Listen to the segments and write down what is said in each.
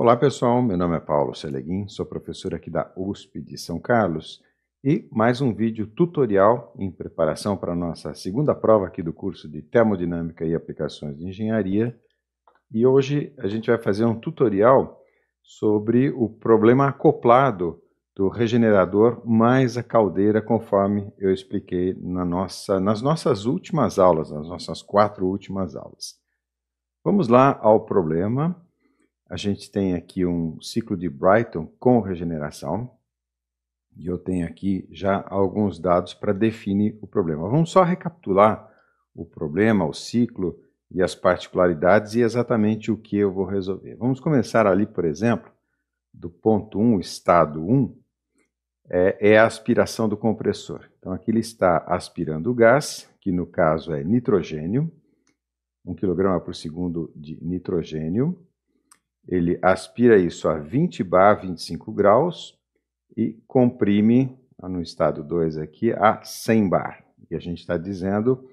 Olá pessoal, meu nome é Paulo Seleguin, sou professor aqui da USP de São Carlos e mais um vídeo tutorial em preparação para a nossa segunda prova aqui do curso de Termodinâmica e Aplicações de Engenharia. E hoje a gente vai fazer um tutorial sobre o problema acoplado do regenerador mais a caldeira, conforme eu expliquei nas nossas últimas aulas, nas nossas 4 últimas aulas. Vamos lá ao problema. A gente tem aqui um ciclo de Brighton com regeneração, e eu tenho aqui já alguns dados para definir o problema. Vamos só recapitular o problema, o ciclo e as particularidades e exatamente o que eu vou resolver. Vamos começar ali, por exemplo, do ponto 1, estado 1, é a aspiração do compressor. Então aqui ele está aspirando o gás, que no caso é nitrogênio, 1 kg por segundo de nitrogênio. Ele aspira isso a 20 bar, 25 graus, e comprime, no estado 2 aqui, a 100 bar. E a gente está dizendo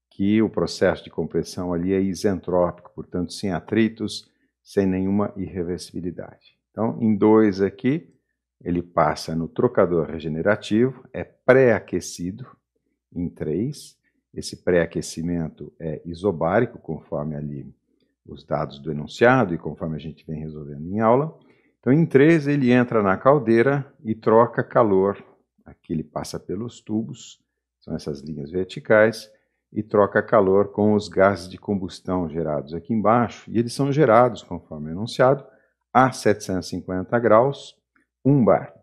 que o processo de compressão ali é isentrópico, portanto, sem atritos, sem nenhuma irreversibilidade. Então, em 2 aqui, ele passa no trocador regenerativo, é pré-aquecido, em 3. Esse pré-aquecimento é isobárico, conforme ali os dados do enunciado e conforme a gente vem resolvendo em aula. Então, em 3, ele entra na caldeira e troca calor. Aqui ele passa pelos tubos, são essas linhas verticais, e troca calor com os gases de combustão gerados aqui embaixo, e eles são gerados, conforme o enunciado, a 750 graus, 1 bar.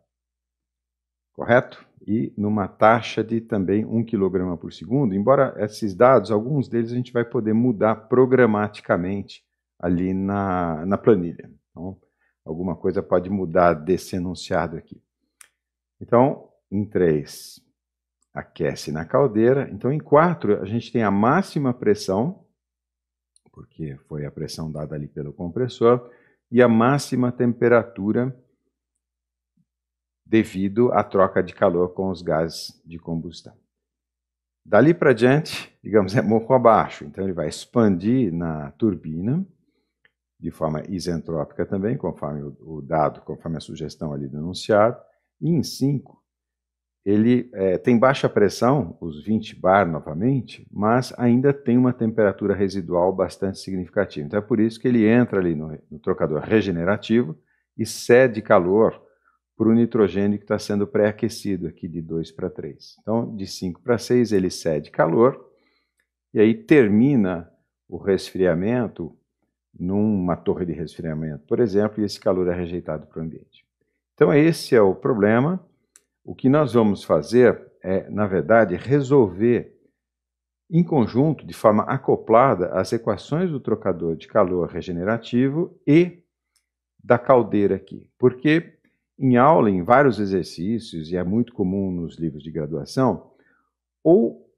Correto? E numa taxa de também 1 kg por segundo, embora esses dados, alguns deles a gente vai poder mudar programaticamente ali na planilha. Então, alguma coisa pode mudar desse enunciado aqui. Então, em 3, aquece na caldeira. Então, em 4, a gente tem a máxima pressão, porque foi a pressão dada ali pelo compressor, e a máxima temperatura devido à troca de calor com os gases de combustão. Dali para diante, digamos, é morro abaixo. Então, ele vai expandir na turbina, de forma isentrópica também, conforme o dado, conforme a sugestão ali do enunciado. E em 5, ele tem baixa pressão, os 20 bar novamente, mas ainda tem uma temperatura residual bastante significativa. Então, é por isso que ele entra ali no trocador regenerativo e cede calor para o nitrogênio que está sendo pré-aquecido aqui de 2 para 3. Então, de 5 para 6, ele cede calor, e aí termina o resfriamento numa torre de resfriamento, por exemplo, e esse calor é rejeitado para o ambiente. Então, esse é o problema. O que nós vamos fazer é, na verdade, resolver em conjunto, de forma acoplada, as equações do trocador de calor regenerativo e da caldeira aqui. Porque em aula, em vários exercícios, e é muito comum nos livros de graduação, ou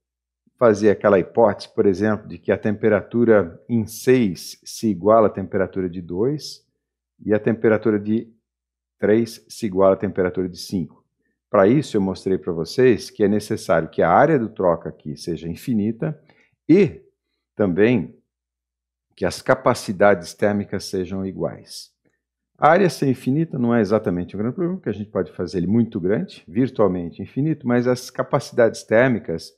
fazer aquela hipótese, por exemplo, de que a temperatura em 6 se iguala à temperatura de 2 e a temperatura de 3 se iguala à temperatura de 5. Para isso, eu mostrei para vocês que é necessário que a área do troca aqui seja infinita e também que as capacidades térmicas sejam iguais. A área ser infinita não é exatamente um grande problema, porque a gente pode fazer ele muito grande, virtualmente infinito, mas as capacidades térmicas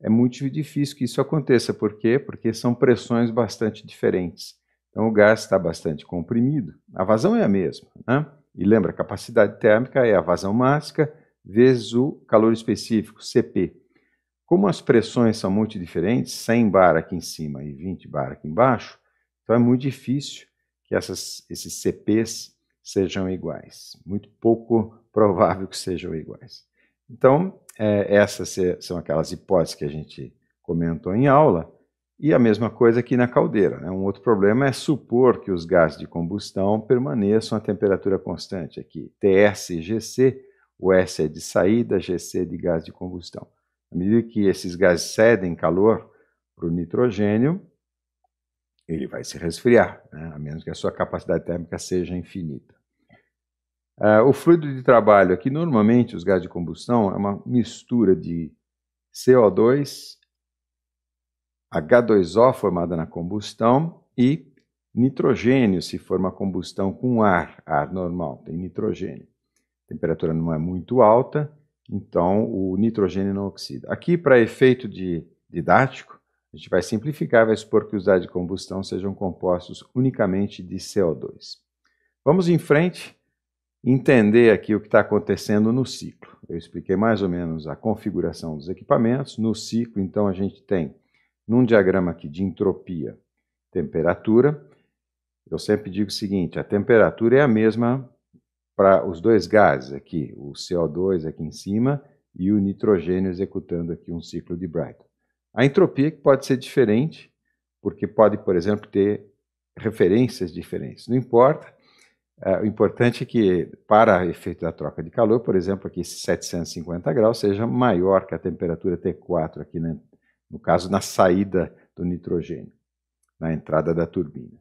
é muito difícil que isso aconteça. Por quê? Porque são pressões bastante diferentes. Então o gás está bastante comprimido. A vazão é a mesma, né? E lembra, a capacidade térmica é a vazão máxima vezes o calor específico, Cp. Como as pressões são muito diferentes, 100 bar aqui em cima e 20 bar aqui embaixo, então é muito difícil que esses CPs sejam iguais. Muito pouco provável que sejam iguais. Então, essas são aquelas hipóteses que a gente comentou em aula, e a mesma coisa aqui na caldeira, né? Um outro problema é supor que os gases de combustão permaneçam a temperatura constante aqui, TS e GC, o S é de saída, GC é de gás de combustão. À medida que esses gases cedem calor para o nitrogênio, ele vai se resfriar, né? A menos que a sua capacidade térmica seja infinita. O fluido de trabalho aqui, normalmente, os gases de combustão, é uma mistura de CO2, H2O formada na combustão e nitrogênio, se for uma combustão com ar normal, tem nitrogênio. A temperatura não é muito alta, então o nitrogênio não oxida. Aqui, para efeito didático, a gente vai simplificar, vai supor que os gases de combustão sejam compostos unicamente de CO2. Vamos em frente, entender aqui o que está acontecendo no ciclo. Eu expliquei mais ou menos a configuração dos equipamentos. No ciclo, então, a gente tem, num diagrama aqui de entropia, temperatura. Eu sempre digo o seguinte, a temperatura é a mesma para os dois gases aqui, o CO2 aqui em cima e o nitrogênio executando aqui um ciclo de Brayton. A entropia que pode ser diferente, porque pode, por exemplo, ter referências diferentes. Não importa, o importante é que, para efeito da troca de calor, por exemplo, aqui esses 750 graus seja maior que a temperatura T4 aqui, né? No caso, na saída do nitrogênio, na entrada da turbina.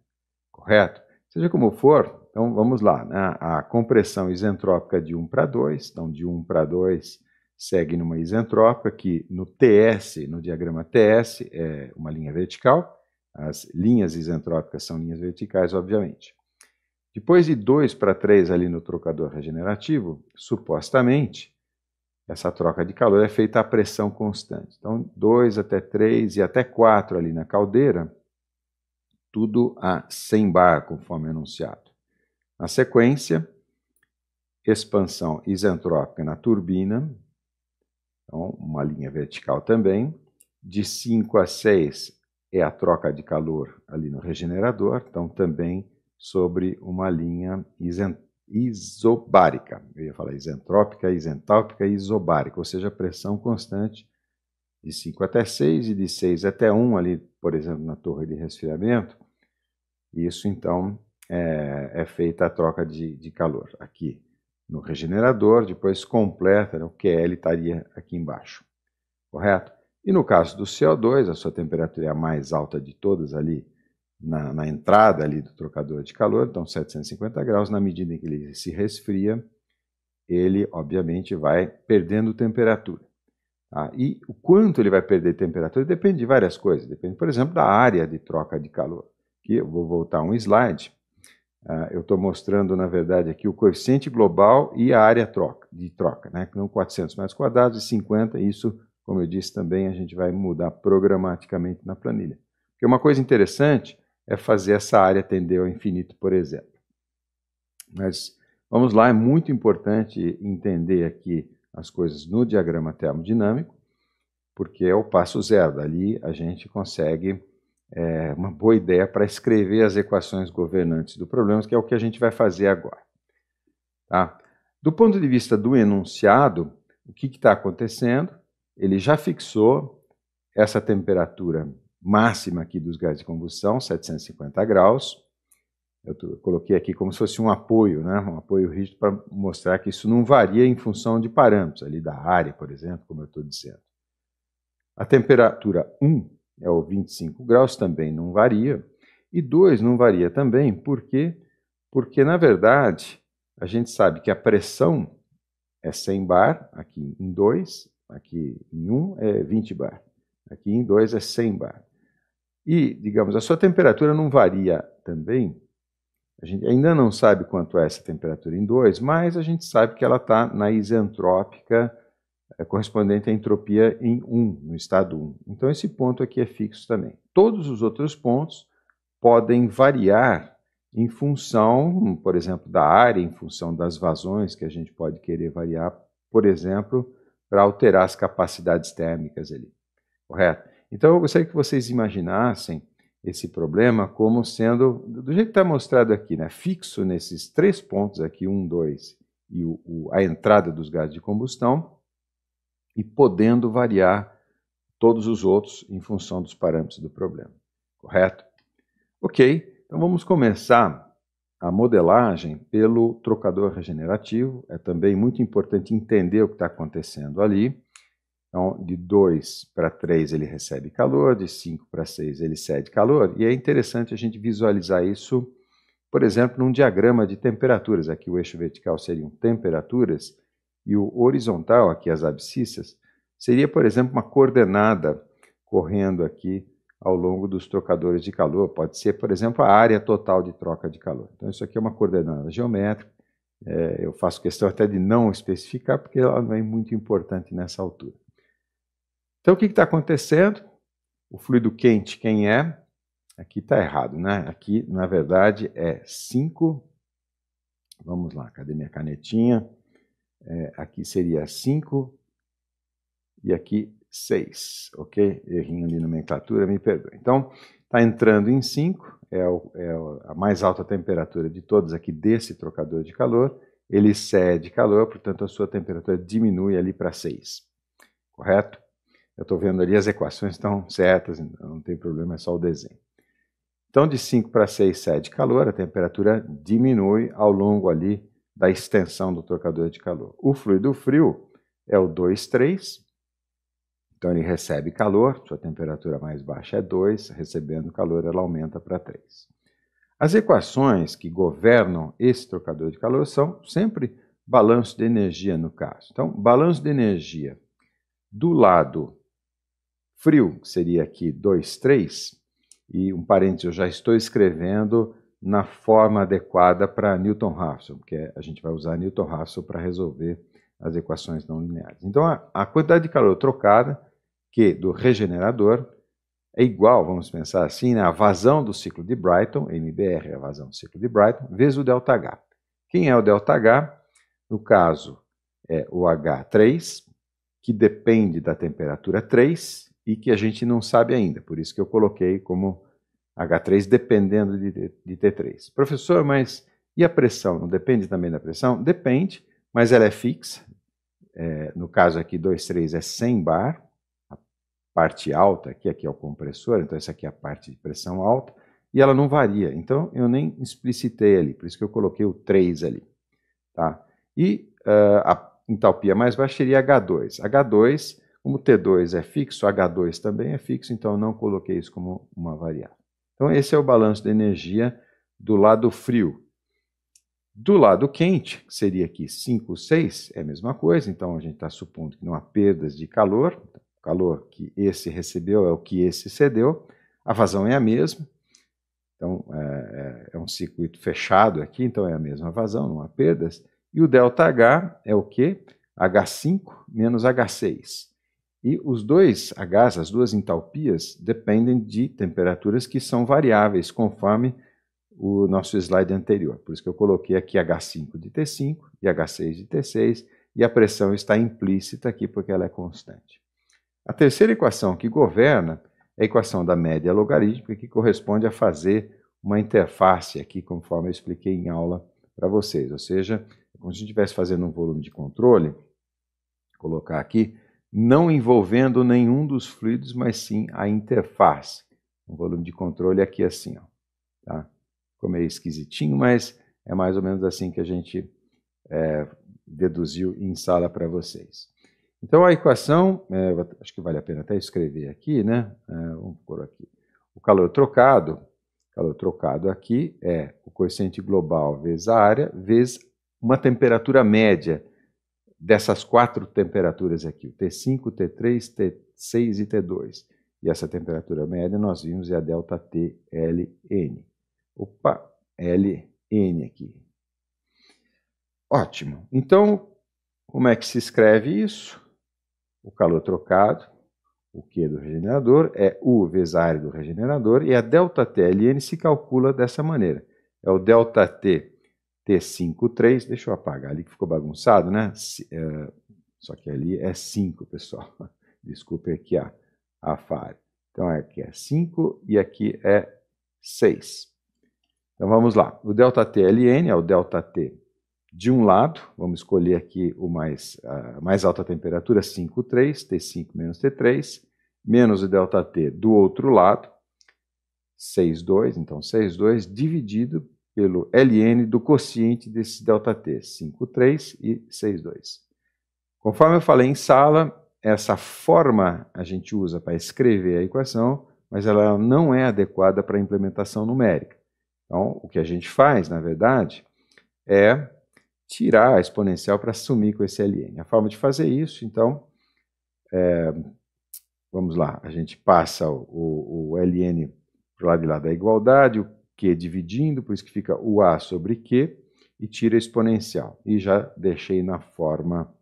Correto? Seja como for, então vamos lá, né? A compressão isentrópica de 1 para 2, então de 1 para 2 segue numa isentrópica, que no TS, no diagrama TS, é uma linha vertical, as linhas isentrópicas são linhas verticais, obviamente. Depois de 2 para 3 ali no trocador regenerativo, supostamente, essa troca de calor é feita a pressão constante. Então, 2 até 3 e até 4 ali na caldeira, tudo a 100 bar, conforme anunciado. Na sequência, expansão isentrópica na turbina, então uma linha vertical também. De 5 a 6 é a troca de calor ali no regenerador, então também sobre uma linha isobárica. Eu ia falar isentrópica, isentálpica e isobárica, ou seja, pressão constante de 5 até 6 e de 6 até 1 ali, por exemplo, na torre de resfriamento. Isso, então, é feita a troca de calor aqui no regenerador, depois completa, né, o QL estaria aqui embaixo, correto? E no caso do CO2, a sua temperatura é a mais alta de todas ali, na entrada ali do trocador de calor, então 750 graus, na medida em que ele se resfria, ele, obviamente, vai perdendo temperatura. Tá? E o quanto ele vai perder temperatura depende de várias coisas, depende, por exemplo, da área de troca de calor. Aqui eu vou voltar um slide, eu estou mostrando, na verdade, aqui o coeficiente global e a área de troca, né? Não 400 metros quadrados e 50, isso, como eu disse também, a gente vai mudar programaticamente na planilha. Porque uma coisa interessante é fazer essa área tender ao infinito, por exemplo. Mas vamos lá, é muito importante entender aqui as coisas no diagrama termodinâmico, porque é o passo zero. Dali a gente consegue uma boa ideia para escrever as equações governantes do problema, que é o que a gente vai fazer agora. Tá? Do ponto de vista do enunciado, o que está acontecendo? Ele já fixou essa temperatura máxima aqui dos gases de combustão, 750 graus. Eu coloquei aqui como se fosse um apoio, né? Um apoio rígido para mostrar que isso não varia em função de parâmetros, ali da área, por exemplo, como eu estou dizendo. A temperatura 1 é o 25 graus, também não varia. E 2 não varia também, por quê? Porque, na verdade, a gente sabe que a pressão é 100 bar, aqui em 2, aqui em 1 é 20 bar, aqui em 2 é 100 bar. E, digamos, a sua temperatura não varia também. A gente ainda não sabe quanto é essa temperatura em 2, mas a gente sabe que ela está na isentrópica correspondente à entropia em 1, no estado 1. Então, esse ponto aqui é fixo também. Todos os outros pontos podem variar em função, por exemplo, da área, em função das vazões que a gente pode querer variar, por exemplo, para alterar as capacidades térmicas ali, correto? Então, eu gostaria que vocês imaginassem esse problema como sendo, do jeito que está mostrado aqui, né, fixo nesses 3 pontos aqui, 1, 2, e a entrada dos gases de combustão, e podendo variar todos os outros em função dos parâmetros do problema, correto? Ok, então vamos começar a modelagem pelo trocador regenerativo. É também muito importante entender o que está acontecendo ali. Então, de 2 para 3 ele recebe calor, de 5 para 6 ele cede calor, e é interessante a gente visualizar isso, por exemplo, num diagrama de temperaturas. Aqui o eixo vertical seriam temperaturas, e o horizontal, aqui as abscissas, seria, por exemplo, uma coordenada correndo aqui ao longo dos trocadores de calor. Pode ser, por exemplo, a área total de troca de calor. Então, isso aqui é uma coordenada geométrica. Eu faço questão até de não especificar, porque ela não é muito importante nessa altura. Então, o que está acontecendo? O fluido quente, quem é? Aqui está errado, né? Aqui, na verdade, é 5. Vamos lá, cadê minha canetinha? Aqui seria 5 e aqui 6, ok? Errinho ali na nomenclatura, me perdoe. Então, está entrando em 5, é a mais alta temperatura de todas aqui desse trocador de calor. Ele cede calor, portanto, a sua temperatura diminui ali para 6, correto? Eu estou vendo ali as equações estão certas, não tem problema, é só o desenho. Então, de 5 para 6 cede calor, a temperatura diminui ao longo ali da extensão do trocador de calor. O fluido frio é o 2, 3, então ele recebe calor, sua temperatura mais baixa é 2, recebendo calor ela aumenta para 3. As equações que governam esse trocador de calor são sempre balanço de energia no caso. Então, balanço de energia do lado frio, que seria aqui 2, 3, e um parênteses, eu já estou escrevendo na forma adequada para Newton-Raphson, porque a gente vai usar Newton-Raphson para resolver as equações não lineares. Então, a quantidade de calor trocada, que do regenerador, é igual, vamos pensar assim, né, a vazão do ciclo de Brayton, MBR é a vazão do ciclo de Brayton, vezes o ΔH. Quem é o ΔH? No caso, é o H3, que depende da temperatura 3, e que a gente não sabe ainda, por isso que eu coloquei como H3 dependendo de T3. Professor, mas e a pressão? Não depende também da pressão? Depende, mas ela é fixa. No caso aqui, 2,3 é 100 bar, a parte alta aqui é o compressor, então essa aqui é a parte de pressão alta, e ela não varia, então eu nem explicitei ali, por isso que eu coloquei o 3 ali. Tá? E a entalpia mais baixa seria H2. H2, como T2 é fixo, H2 também é fixo, então eu não coloquei isso como uma variável. Então esse é o balanço de energia do lado frio. Do lado quente, que seria aqui 5, 6, é a mesma coisa, então a gente está supondo que não há perdas de calor, o calor que esse recebeu é o que esse cedeu, a vazão é a mesma, então é um circuito fechado aqui, então é a mesma vazão, não há perdas, e o ΔH é o quê? H5 menos H6. E os dois Hs, as duas entalpias, dependem de temperaturas que são variáveis, conforme o nosso slide anterior. Por isso que eu coloquei aqui H5 de T5 e H6 de T6, e a pressão está implícita aqui porque ela é constante. A terceira equação que governa é a equação da média logarítmica, que corresponde a fazer uma interface aqui, conforme eu expliquei em aula para vocês. Ou seja, como se a gente estivesse fazendo um volume de controle, colocar aqui, não envolvendo nenhum dos fluidos, mas sim a interface. Um volume de controle aqui assim, ó, tá? Ficou meio esquisitinho, mas é mais ou menos assim que a gente deduziu em sala para vocês. Então a equação, acho que vale a pena até escrever aqui, né? Vamos pôr aqui. O calor trocado aqui é o coeficiente global vezes a área, vezes uma temperatura média dessas 4 temperaturas aqui, o T5, T3, T6 e T2. E essa temperatura média nós vimos é a ΔTLN. Opa, LN aqui. Ótimo. Então, como é que se escreve isso? O calor trocado, o Q do regenerador, é U vezes a área do regenerador, e a ΔTLN se calcula dessa maneira. É o ΔT T5,3, deixa eu apagar ali que ficou bagunçado, né? Só que ali é 5, pessoal. Desculpe aqui a falha. Então aqui é 5 e aqui é 6. Então vamos lá. O ΔTLN é o ΔT de um lado, vamos escolher aqui a mais alta temperatura, 5,3, T5 menos T3, menos o ΔT do outro lado, 6,2, então 6,2 dividido pelo Ln do quociente desse ΔT, 5,3 e 6,2. Conforme eu falei em sala, essa forma a gente usa para escrever a equação, mas ela não é adequada para a implementação numérica. Então, o que a gente faz, na verdade, é tirar a exponencial para sumir com esse Ln. A forma de fazer isso, então, vamos lá, a gente passa o ln para o lado de lá da igualdade, o Q dividindo, por isso que fica o A sobre Q, e tira a exponencial. E já deixei na forma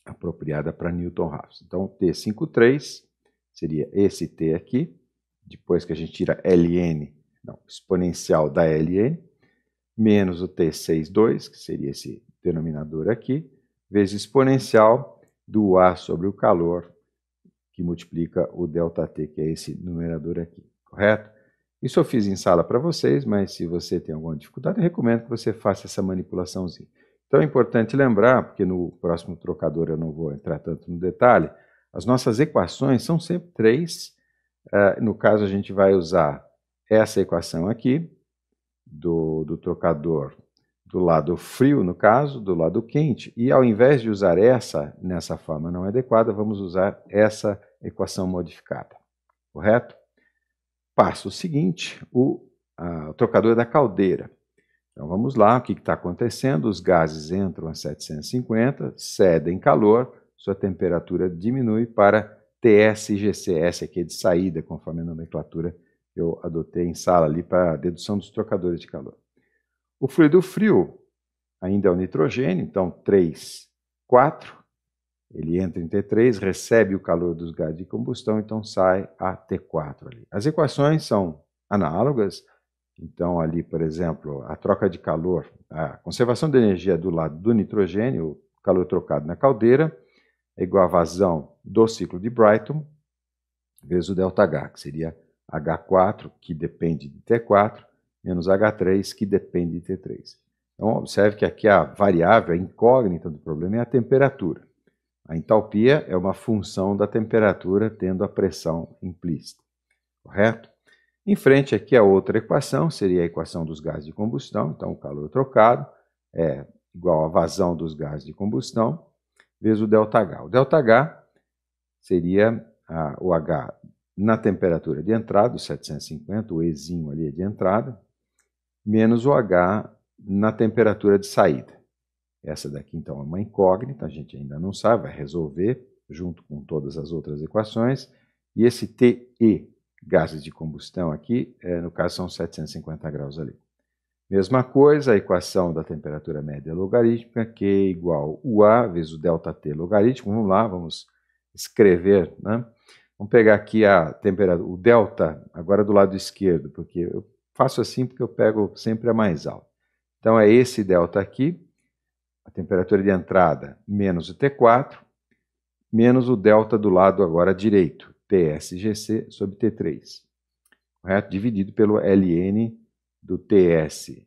apropriada para Newton-Raphs. Então, T53 seria esse T aqui, depois que a gente tira exponencial da ln, menos o T62, que seria esse denominador aqui, vezes exponencial do A sobre o calor, que multiplica o ΔT, que é esse numerador aqui, correto? Isso eu fiz em sala para vocês, mas se você tem alguma dificuldade, eu recomendo que você faça essa manipulaçãozinha. Então é importante lembrar, porque no próximo trocador eu não vou entrar tanto no detalhe, as nossas equações são sempre três. No caso, a gente vai usar essa equação aqui, do trocador do lado frio, no caso, do lado quente, e ao invés de usar essa nessa forma não adequada, vamos usar essa equação modificada, correto? Passo seguinte, o trocador da caldeira. Então vamos lá, o que está acontecendo? Os gases entram a 750, cedem calor, sua temperatura diminui para TSGC, essa aqui é de saída, conforme a nomenclatura que eu adotei em sala ali para a dedução dos trocadores de calor. O fluido frio ainda é o nitrogênio, então 3, 4, ele entra em T3, recebe o calor dos gases de combustão, então sai a T4 ali. As equações são análogas, então ali, por exemplo, a troca de calor, a conservação de energia do lado do nitrogênio, o calor trocado na caldeira, é igual à vazão do ciclo de Brayton, vezes o ΔH, que seria H4, que depende de T4, menos H3, que depende de T3. Então, observe que aqui a variável, a incógnita do problema é a temperatura. A entalpia é uma função da temperatura tendo a pressão implícita, correto? Em frente aqui a outra equação, seria a equação dos gases de combustão, então o calor trocado é igual à vazão dos gases de combustão, vezes o ΔH. O ΔH seria o H na temperatura de entrada, o 750, o Ezinho ali de entrada, menos o H na temperatura de saída. Essa daqui, então, é uma incógnita, a gente ainda não sabe, vai resolver junto com todas as outras equações. E esse TE, gases de combustão aqui, no caso são 750 graus ali. Mesma coisa, a equação da temperatura média logarítmica, Q igual UA vezes o ΔT logarítmico. Vamos lá, vamos escrever, né? Vamos pegar aqui a temperatura, o delta, agora do lado esquerdo, porque eu faço assim porque eu pego sempre a mais alta. Então é esse delta aqui, a temperatura de entrada menos o T4, menos o delta do lado agora direito, TSGC sobre T3, correto? Dividido pelo ln do TEGC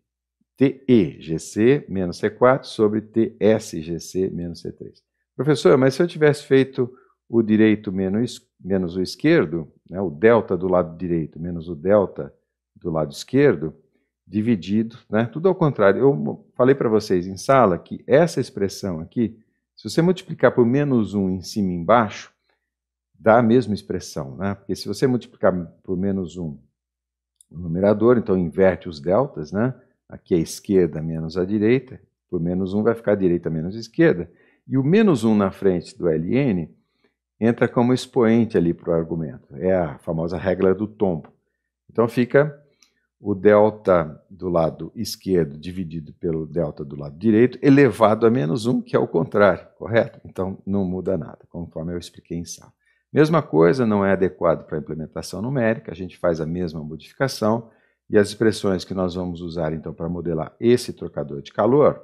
menos C4 sobre TSGC menos C3. Professor, mas se eu tivesse feito o direito menos o esquerdo, né, o delta do lado direito menos o delta do lado esquerdo, dividido, né, tudo ao contrário. Eu falei para vocês em sala que essa expressão aqui, se você multiplicar por menos 1 em cima e embaixo, dá a mesma expressão, né? Porque se você multiplicar por menos 1 no numerador, então inverte os deltas, né? Aqui a esquerda menos a direita, por menos 1 vai ficar a direita menos a esquerda, e o menos 1 na frente do ln entra como expoente ali para o argumento. É a famosa regra do tombo. Então fica o delta do lado esquerdo dividido pelo delta do lado direito elevado a menos 1, que é o contrário, correto? Então não muda nada, conforme eu expliquei em sala. Mesma coisa, não é adequado para a implementação numérica, a gente faz a mesma modificação e as expressões que nós vamos usar então para modelar esse trocador de calor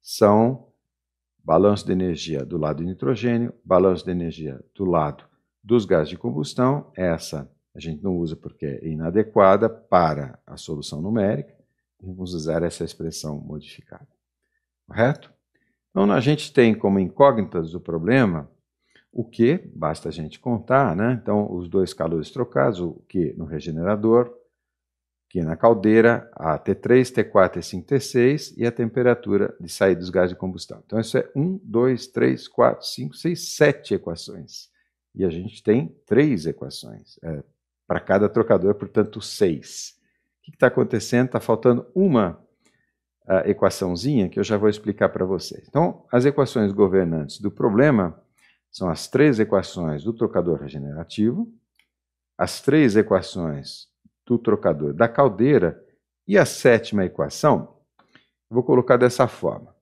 são balanço de energia do lado do nitrogênio, balanço de energia do lado dos gases de combustão, essa a gente não usa porque é inadequada para a solução numérica, e vamos usar essa expressão modificada, correto? Então a gente tem como incógnitas do problema o Q, basta a gente contar, né? Então os dois calores trocados, o Q no regenerador, Q na caldeira, a T3, T4, T5, T6 e a temperatura de saída dos gases de combustão. Então isso é 1, 2, 3, 4, 5, 6, 7 equações. E a gente tem 3 equações. Para cada trocador, portanto, 6. O que está acontecendo? Está faltando uma equaçãozinha que eu já vou explicar para vocês. Então, as equações governantes do problema São as 3 equações do trocador regenerativo, as 3 equações do trocador da caldeira e a 7ª equação, eu vou colocar dessa forma.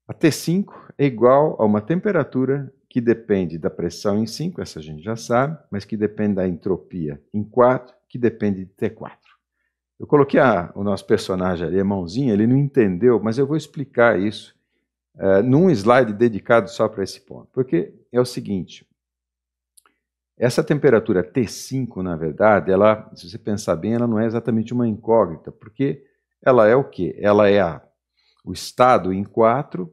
A T5 é igual a uma temperatura que depende da pressão em 5, essa a gente já sabe, mas que depende da entropia em 4, que depende de T4. Eu coloquei o nosso personagem ali, a mãozinha, ele não entendeu, mas eu vou explicar isso num slide dedicado só para esse ponto. Porque é o seguinte, essa temperatura T5, na verdade, ela, se você pensar bem, ela não é exatamente uma incógnita, porque ela é o quê? Ela é o estado em 4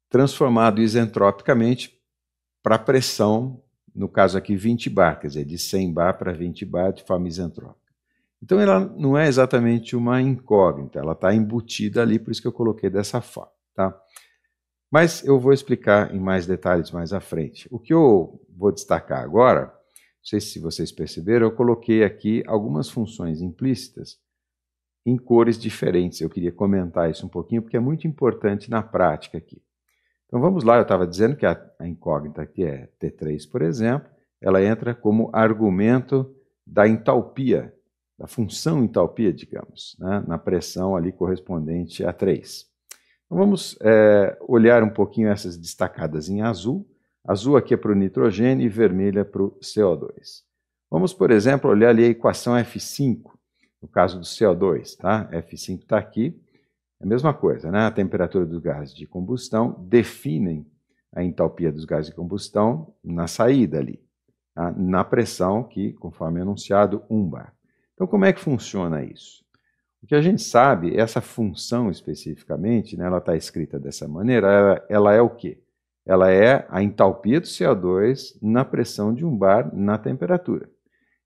transformado isentropicamente para pressão, no caso aqui 20 bar, quer dizer, de 100 bar para 20 bar de forma isentrópica. Então ela não é exatamente uma incógnita, ela está embutida ali, por isso que eu coloquei dessa forma. Tá? Mas eu vou explicar em mais detalhes mais à frente. O que eu vou destacar agora, não sei se vocês perceberam, eu coloquei aqui algumas funções implícitas em cores diferentes. Eu queria comentar isso um pouquinho, porque é muito importante na prática aqui. Então vamos lá, eu estava dizendo que a incógnita aqui é T3, por exemplo, ela entra como argumento da entalpia, da função entalpia, digamos, né, na pressão ali correspondente a 3. Então vamos olhar um pouquinho essas destacadas em azul. Azul aqui é para o nitrogênio e vermelha para o CO2. Vamos, por exemplo, olhar ali a equação F5, no caso do CO2, tá? F5 está aqui. É a mesma coisa, né? A temperatura dos gases de combustão definem a entalpia dos gases de combustão na saída ali, tá? Na pressão que, conforme anunciado, 1 bar. Então, como é que funciona isso? O que a gente sabe, essa função especificamente, né, ela está escrita dessa maneira, ela é o quê? Ela é a entalpia do CO2 na pressão de 1 bar na temperatura.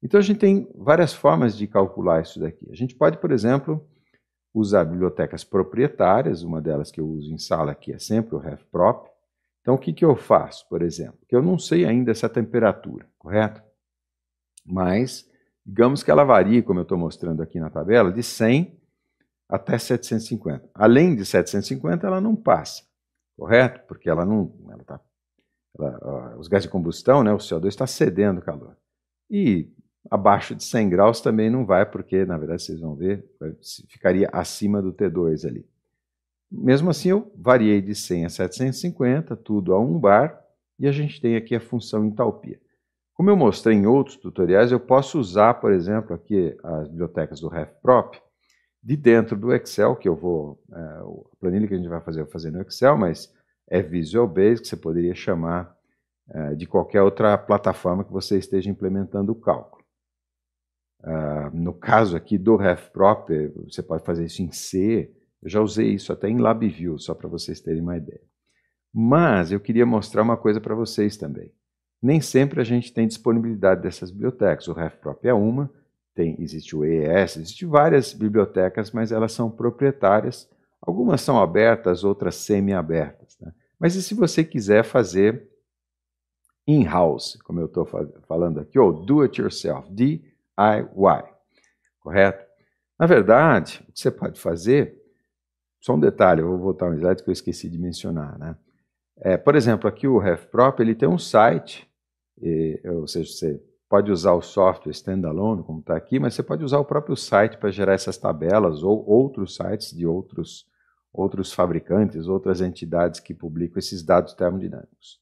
Então, a gente tem várias formas de calcular isso daqui. A gente pode, por exemplo, usar bibliotecas proprietárias, uma delas que eu uso em sala aqui é sempre o RefProp. Então, o que eu faço, por exemplo? Que eu não sei ainda essa temperatura, correto? Mas, digamos que ela varia, como eu estou mostrando aqui na tabela, de 100 até 750. Além de 750, ela não passa, correto? Porque os gases de combustão, né, o CO2 está cedendo calor. E abaixo de 100 graus também não vai, porque, na verdade, vocês vão ver, ficaria acima do T2 ali. Mesmo assim, eu variei de 100 a 750, tudo a 1 bar, e a gente tem aqui a função entalpia. Como eu mostrei em outros tutoriais, eu posso usar, por exemplo, aqui as bibliotecas do RefProp, de dentro do Excel, que eu vou, a planilha que a gente vai fazer, eu vou fazer no Excel, mas é Visual Basic, você poderia chamar de qualquer outra plataforma que você esteja implementando o cálculo. No caso aqui do RefProp, você pode fazer isso em C, eu já usei isso até em LabVIEW, só para vocês terem uma ideia. Mas eu queria mostrar uma coisa para vocês também. Nem sempre a gente tem disponibilidade dessas bibliotecas, o RefProp é uma, existe o EES, existem várias bibliotecas, mas elas são proprietárias, algumas são abertas, outras semi-abertas. Né? Mas e se você quiser fazer in-house, como eu estou falando aqui, ou do it yourself, DIY, correto? Na verdade, o que você pode fazer, só um detalhe, eu vou voltar um slide que eu esqueci de mencionar, né? Por exemplo, aqui o RefProp, ele tem um site, ou seja, você pode usar o software standalone, como está aqui, mas você pode usar o próprio site para gerar essas tabelas, ou outros sites de outros fabricantes, outras entidades que publicam esses dados termodinâmicos.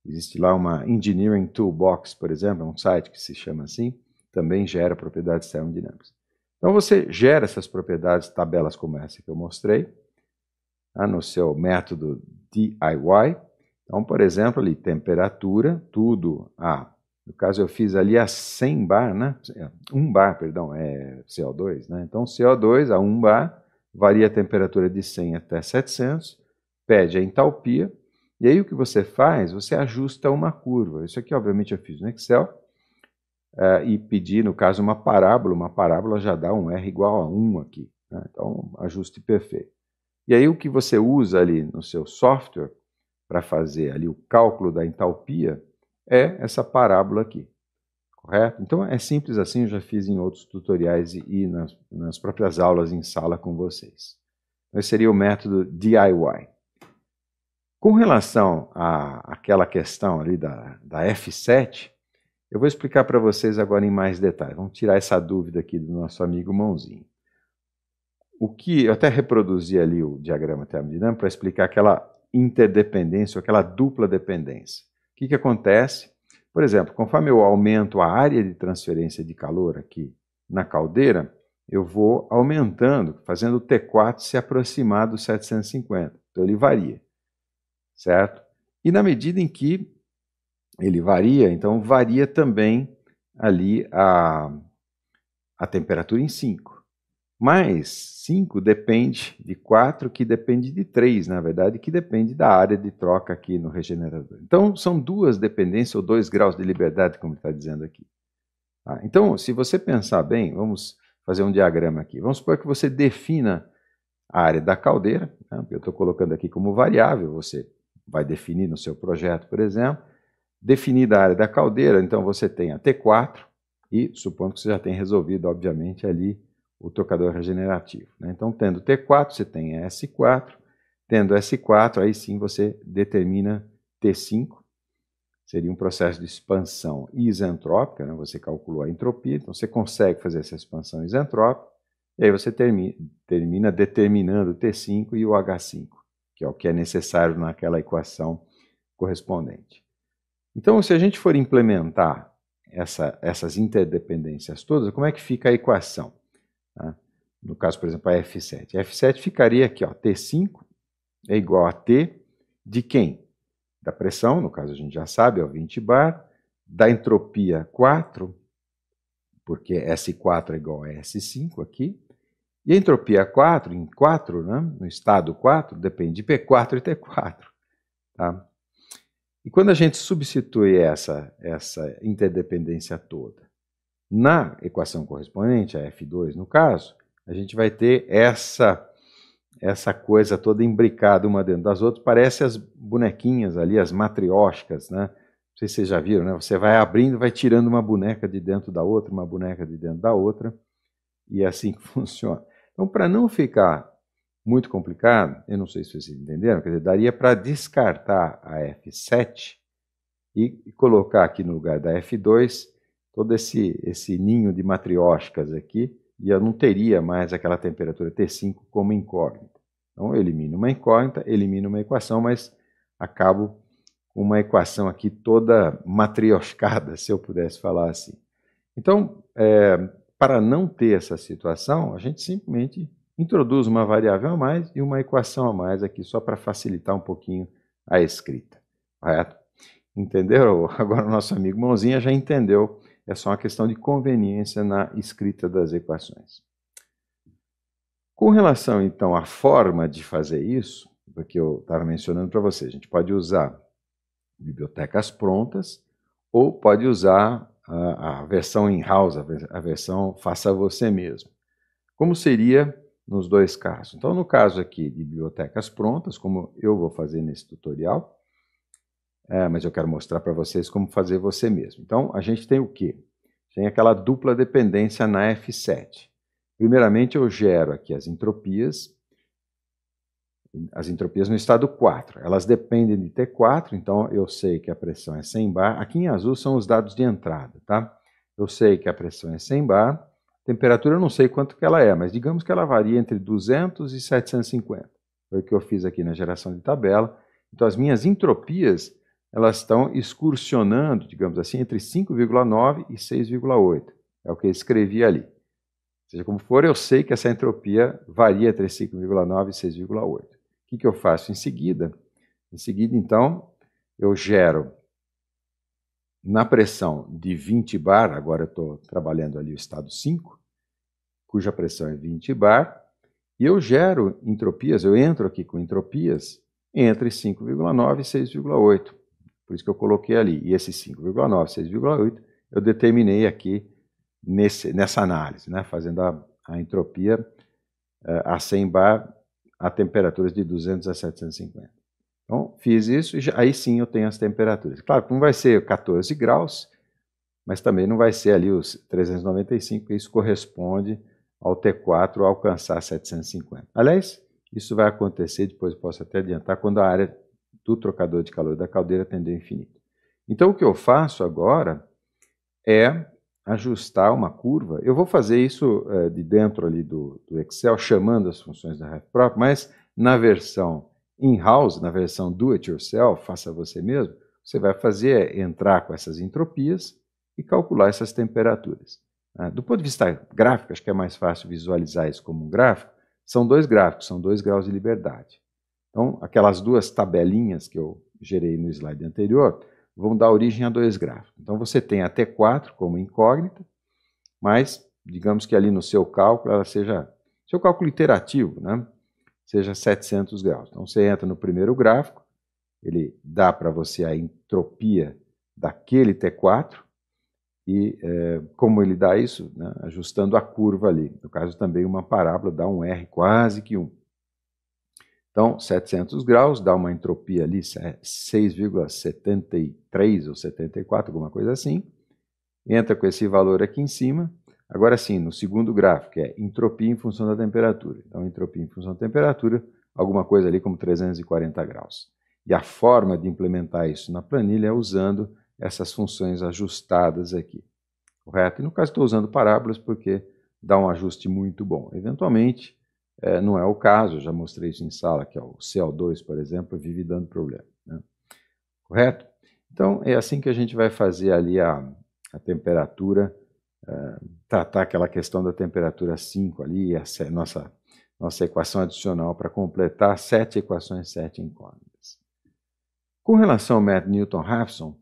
Existe lá uma Engineering Toolbox, por exemplo, é um site que se chama assim, também gera propriedades termodinâmicas. Então você gera essas propriedades, tabelas como essa que eu mostrei, no seu método DIY. Então, por exemplo, ali, temperatura, tudo no caso eu fiz ali a 100 bar, né? 1 bar, perdão, é CO2, né? Então, CO2 a 1 bar, varia a temperatura de 100 até 700, pede a entalpia, e aí o que você faz? Você ajusta uma curva. Isso aqui, obviamente, eu fiz no Excel, e pedi, no caso, uma parábola já dá um R igual a 1 aqui, né? Então, ajuste perfeito. E aí o que você usa ali no seu software para fazer ali o cálculo da entalpia é essa parábola aqui, correto? Então é simples assim, eu já fiz em outros tutoriais e nas próprias aulas em sala com vocês. Esse seria o método DIY. Com relação àquela questão ali da F7, eu vou explicar para vocês agora em mais detalhes. Vamos tirar essa dúvida aqui do nosso amigo Mãozinho. O que eu até reproduzi ali o diagrama termodinâmico para explicar aquela interdependência, ou aquela dupla dependência. O que acontece? Por exemplo, conforme eu aumento a área de transferência de calor aqui na caldeira, eu vou aumentando, fazendo o T4 se aproximar dos 750. Então ele varia, certo? E na medida em que ele varia, então varia também ali a temperatura em 5. Mas 5 depende de 4, que depende de 3, na verdade, que depende da área de troca aqui no regenerador. Então, são duas dependências, ou 2 graus de liberdade, como ele está dizendo aqui. Tá? Então, se você pensar bem, vamos fazer um diagrama aqui. Vamos supor que você defina a área da caldeira, né? Eu estou colocando aqui como variável, você vai definir no seu projeto, por exemplo. Definida a área da caldeira, então você tem a T4, e supondo que você já tenha resolvido, obviamente, ali o tocador regenerativo, né? Então, tendo T4, você tem a S4, tendo S4, aí sim você determina T5, seria um processo de expansão isentrópica, né? Você calculou a entropia, então você consegue fazer essa expansão isentrópica, e aí você termina determinando o T5 e o H5, que é o que é necessário naquela equação correspondente. Então, se a gente for implementar essas interdependências todas, como é que fica a equação? Tá? No caso, por exemplo, a F7. A F7 ficaria aqui, ó, T5 é igual a T de quem? Da pressão, no caso a gente já sabe, é o 20 bar, da entropia 4, porque S4 é igual a S5 aqui, e a entropia 4, em 4, né, no estado 4, depende de P4 e T4. Tá? E quando a gente substitui essa interdependência toda na equação correspondente, a F2 no caso, a gente vai ter essa coisa toda imbricada uma dentro das outras, parece as bonequinhas ali, as matrióticas, né? Não sei se vocês já viram, né? Você vai abrindo, vai tirando uma boneca de dentro da outra, uma boneca de dentro da outra, e é assim que funciona. Então, para não ficar muito complicado, eu não sei se vocês entenderam, quer dizer, daria para descartar a F7 e colocar aqui no lugar da F2 todo esse ninho de matrióticas aqui, e eu não teria mais aquela temperatura T5 como incógnita. Então, eu elimino uma incógnita, elimino uma equação, mas acabo com uma equação aqui toda matrioscada, se eu pudesse falar assim. Então, para não ter essa situação, a gente simplesmente introduz uma variável a mais e uma equação a mais aqui, só para facilitar um pouquinho a escrita. Correto? Entenderam? Agora o nosso amigo Mãozinha já entendeu. É só uma questão de conveniência na escrita das equações. Com relação, então, à forma de fazer isso, porque eu estava mencionando para vocês, a gente pode usar bibliotecas prontas ou pode usar a versão in-house, a versão faça você mesmo. Como seria nos dois casos? Então, no caso aqui de bibliotecas prontas, como eu vou fazer nesse tutorial, mas eu quero mostrar para vocês como fazer você mesmo. Então, a gente tem o quê? Tem aquela dupla dependência na F7. Primeiramente, eu gero aqui as entropias no estado 4. Elas dependem de T4, então eu sei que a pressão é 100 bar. Aqui em azul são os dados de entrada, tá? Eu sei que a pressão é 100 bar. Temperatura eu não sei quanto que ela é, mas digamos que ela varia entre 200 e 750. Foi o que eu fiz aqui na geração de tabela. Então, as minhas entropias elas estão excursionando, digamos assim, entre 5,9 e 6,8. É o que eu escrevi ali. Seja como for, eu sei que essa entropia varia entre 5,9 e 6,8. O que eu faço em seguida? Em seguida, então, eu gero na pressão de 20 bar, agora eu estou trabalhando ali o estado 5, cuja pressão é 20 bar, e eu gero entropias, eu entro aqui com entropias entre 5,9 e 6,8. Por isso que eu coloquei ali. E esse 5,9, 6,8, eu determinei aqui nessa análise, né, fazendo a entropia a 100 bar a temperaturas de 200 a 750. Então, fiz isso e aí sim eu tenho as temperaturas. Claro que não vai ser 14 graus, mas também não vai ser ali os 395, porque isso corresponde ao T4 alcançar 750. Aliás, isso vai acontecer, depois eu posso até adiantar, quando a área do trocador de calor da caldeira tendendo ao infinito. Então, o que eu faço agora é ajustar uma curva. Eu vou fazer isso de dentro ali do Excel, chamando as funções da RefProp, mas na versão in-house, na versão do-it-yourself, faça você mesmo, você vai fazer entrar com essas entropias e calcular essas temperaturas. Do ponto de vista gráfico, acho que é mais fácil visualizar isso como um gráfico. São dois gráficos, são 2 graus de liberdade. Então, aquelas duas tabelinhas que eu gerei no slide anterior vão dar origem a 2 gráficos. Então, você tem a T4 como incógnita, mas digamos que ali no seu cálculo, ela seja, seu cálculo iterativo, né, seja 700 graus. Então, você entra no primeiro gráfico, ele dá para você a entropia daquele T4, e como ele dá isso? Né, ajustando a curva ali. No caso, também uma parábola dá um R quase que 1. Então, 700 graus dá uma entropia ali, 6,73 ou 74, alguma coisa assim. Entra com esse valor aqui em cima. Agora sim, no segundo gráfico, que é entropia em função da temperatura. Então, entropia em função da temperatura, alguma coisa ali como 340 graus. E a forma de implementar isso na planilha é usando essas funções ajustadas aqui. Correto? E no caso, estou usando parábolas porque dá um ajuste muito bom. Eventualmente, não é o caso, já mostrei isso em sala, que é o CO2, por exemplo, vive dando problema. Né? Correto? Então, é assim que a gente vai fazer ali a temperatura, tratar aquela questão da temperatura 5 ali, essa é a nossa equação adicional para completar 7 equações, 7 incógnitas. Com relação ao método Newton-Raphson,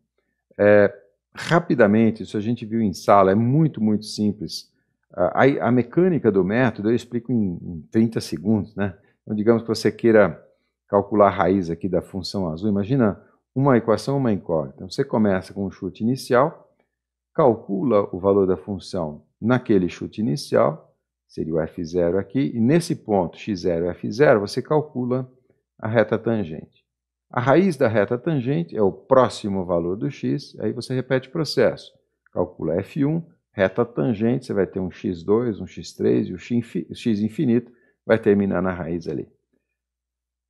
rapidamente, isso a gente viu em sala, é muito, muito simples. A mecânica do método eu explico em 30 segundos, né? Então, digamos que você queira calcular a raiz aqui da função azul, imagina uma equação, uma incógnita. Então, você começa com um chute inicial, calcula o valor da função naquele chute inicial, seria o f0 aqui, e nesse ponto x0 e f0, você calcula a reta tangente. A raiz da reta tangente é o próximo valor do x, aí você repete o processo. Calcula f1, reta tangente, você vai ter um x2, um x3 e o x infinito vai terminar na raiz ali.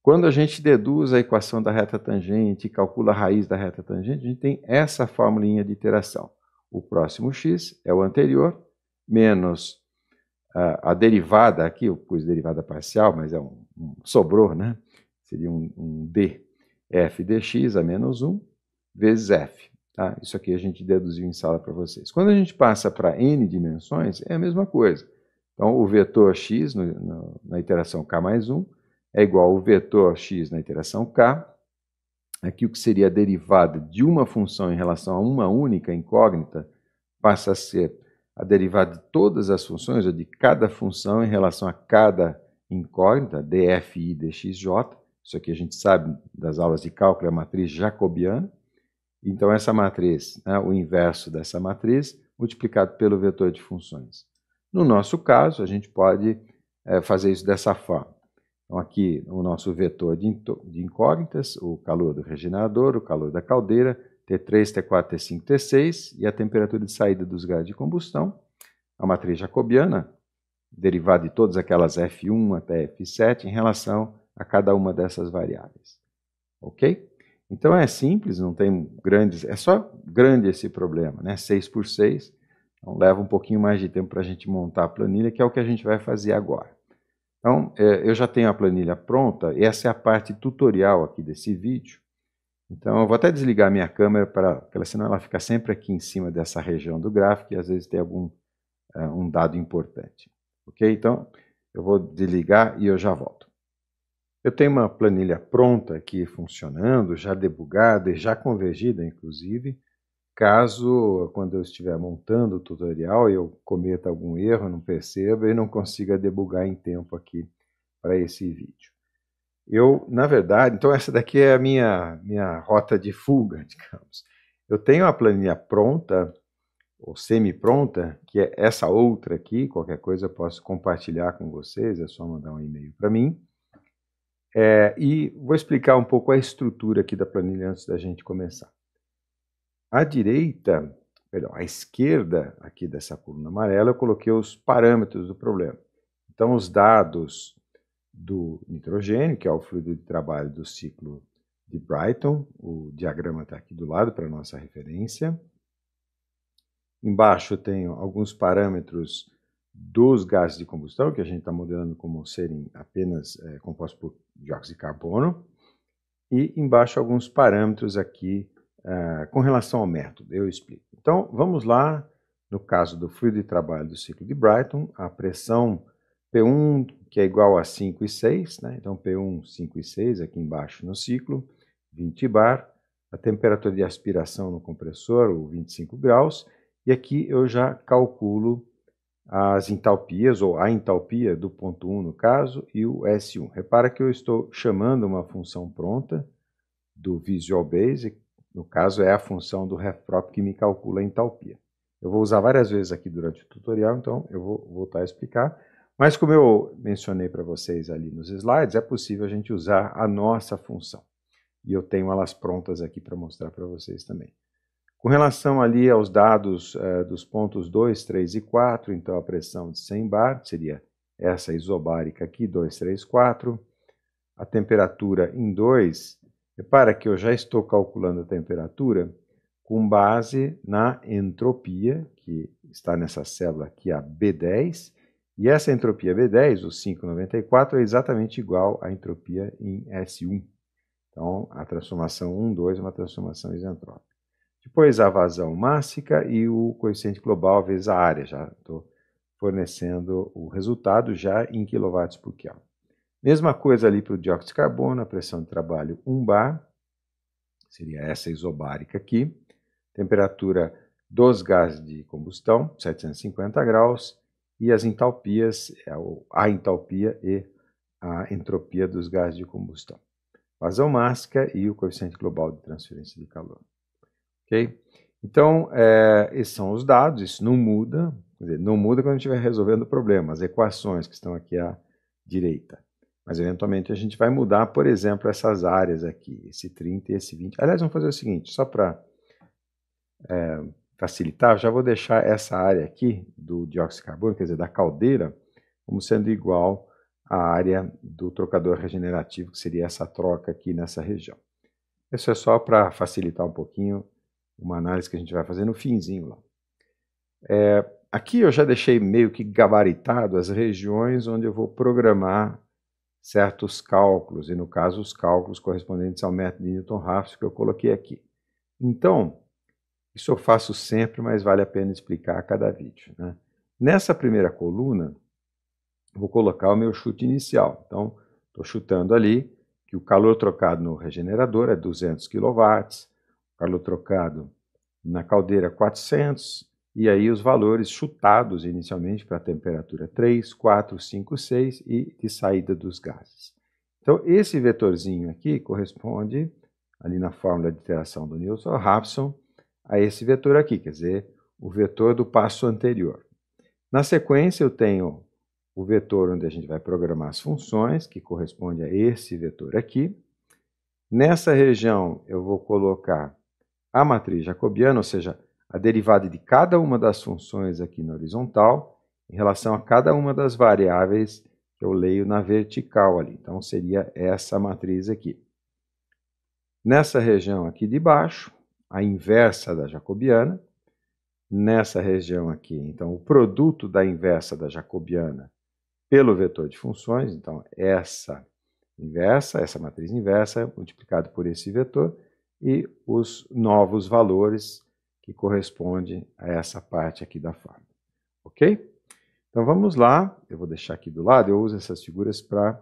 Quando a gente deduz a equação da reta tangente e calcula a raiz da reta tangente, a gente tem essa formulinha de iteração. O próximo x é o anterior, menos a derivada, aqui eu pus derivada parcial, mas sobrou, né? Seria um d, f dx a menos 1, vezes f. Tá? Isso aqui a gente deduziu em sala para vocês. Quando a gente passa para n dimensões, é a mesma coisa. Então, o vetor x na iteração k mais 1 é igual ao vetor x na iteração k. Aqui o que seria a derivada de uma função em relação a uma única incógnita passa a ser a derivada de todas as funções, ou de cada função em relação a cada incógnita, dfi dxj. Isso aqui a gente sabe das aulas de cálculo, é a matriz jacobiana. Então, essa matriz, né, o inverso dessa matriz, multiplicado pelo vetor de funções. No nosso caso, a gente pode fazer isso dessa forma. Então, aqui o nosso vetor de incógnitas, o calor do regenerador, o calor da caldeira, T3, T4, T5, T6, e a temperatura de saída dos gases de combustão, a matriz jacobiana, derivada de todas aquelas F1 até F7, em relação a cada uma dessas variáveis. Ok? Então é simples, não tem grandes, é só grande esse problema, né? 6 por 6, então leva um pouquinho mais de tempo para a gente montar a planilha, que é o que a gente vai fazer agora. Então, eu já tenho a planilha pronta, e essa é a parte tutorial aqui desse vídeo. Então, eu vou até desligar a minha câmera, senão ela fica sempre aqui em cima dessa região do gráfico, e às vezes tem um dado importante. Ok? Então, eu vou desligar e eu já volto. Eu tenho uma planilha pronta aqui funcionando, já debugada e já convergida, inclusive, caso, quando eu estiver montando o tutorial, eu cometa algum erro, não perceba e não consiga debugar em tempo aqui para esse vídeo. Na verdade, então essa daqui é a minha rota de fuga, digamos. Eu tenho a planilha pronta, ou semi-pronta, que é essa outra aqui, qualquer coisa eu posso compartilhar com vocês, é só mandar um e-mail para mim. E vou explicar um pouco a estrutura aqui da planilha antes da gente começar. À esquerda aqui dessa coluna amarela, eu coloquei os parâmetros do problema. Então, os dados do nitrogênio, que é o fluido de trabalho do ciclo de Brighton, o diagrama está aqui do lado para nossa referência. Embaixo eu tenho alguns parâmetros dos gases de combustão, que a gente está modelando como serem apenas compostos por dióxido de carbono. E embaixo alguns parâmetros aqui com relação ao método, eu explico. Então, vamos lá, no caso do fluido de trabalho do ciclo de Brighton, a pressão P1, que é igual a 5,6, né? Então P1, 5,6 aqui embaixo no ciclo, 20 bar, a temperatura de aspiração no compressor, o 25 graus, e aqui eu já calculo as entalpias, ou a entalpia do ponto 1 no caso, e o S1. Repara que eu estou chamando uma função pronta do Visual Basic, no caso é a função do RefProp que me calcula a entalpia. Eu vou usar várias vezes aqui durante o tutorial, então eu vou voltar a explicar. Mas como eu mencionei para vocês ali nos slides, é possível a gente usar a nossa função. E eu tenho elas prontas aqui para mostrar para vocês também. Com relação ali aos dados dos pontos 2, 3 e 4, então a pressão de 100 bar seria essa isobárica aqui, 2, 3, 4. A temperatura em 2, repara que eu já estou calculando a temperatura com base na entropia, que está nessa célula aqui, a B10, e essa entropia B10, o 5,94, é exatamente igual à entropia em S1. Então, a transformação 1,2 é uma transformação isentrópica. Depois a vazão mássica e o coeficiente global vezes a área. Já estou fornecendo o resultado já em kW por Kelvin. Mesma coisa ali para o dióxido de carbono, a pressão de trabalho 1 bar, seria essa isobárica aqui. Temperatura dos gases de combustão, 750 graus. E as entalpias, a entalpia e a entropia dos gases de combustão. Vazão mássica e o coeficiente global de transferência de calor. Ok? Então, esses são os dados, isso não muda, quer dizer, não muda quando a gente estiver resolvendo o problema, as equações que estão aqui à direita. Mas, eventualmente, a gente vai mudar, por exemplo, essas áreas aqui, esse 30 e esse 20. Aliás, vamos fazer o seguinte, só para facilitar, já vou deixar essa área aqui do dióxido de carbono, quer dizer, da caldeira, como sendo igual à área do trocador regenerativo, que seria essa troca aqui nessa região. Isso é só para facilitar um pouquinho uma análise que a gente vai fazer no finzinho lá. Aqui eu já deixei meio que gabaritado as regiões onde eu vou programar certos cálculos, e no caso os cálculos correspondentes ao método de Newton-Raphson que eu coloquei aqui. Então, isso eu faço sempre, mas vale a pena explicar a cada vídeo, né? Nessa primeira coluna, vou colocar o meu chute inicial. Então, estou chutando ali que o calor trocado no regenerador é 200 kW, o calor trocado na caldeira 400, e aí os valores chutados inicialmente para a temperatura 3, 4, 5, 6 e de saída dos gases. Então, esse vetorzinho aqui corresponde, ali na fórmula de iteração do Newton-Raphson, a esse vetor aqui, quer dizer, o vetor do passo anterior. Na sequência, eu tenho o vetor onde a gente vai programar as funções, que corresponde a esse vetor aqui. Nessa região, eu vou colocar a matriz jacobiana, ou seja, a derivada de cada uma das funções aqui na horizontal, em relação a cada uma das variáveis que eu leio na vertical ali. Então, seria essa matriz aqui. Nessa região aqui de baixo, a inversa da jacobiana. Nessa região aqui, então, o produto da inversa da jacobiana pelo vetor de funções, então, essa matriz inversa, multiplicado por esse vetor, e os novos valores que correspondem a essa parte aqui da fórmula. Ok? Então, vamos lá. Eu vou deixar aqui do lado, eu uso essas figuras para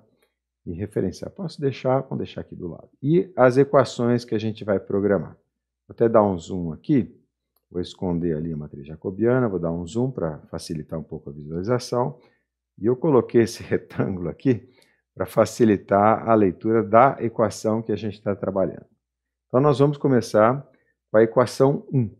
me referenciar. Vamos deixar aqui do lado. E as equações que a gente vai programar. Vou até dar um zoom aqui. Vou esconder ali a matriz jacobiana, vou dar um zoom para facilitar um pouco a visualização. E eu coloquei esse retângulo aqui para facilitar a leitura da equação que a gente está trabalhando. Então, nós vamos começar com a equação 1.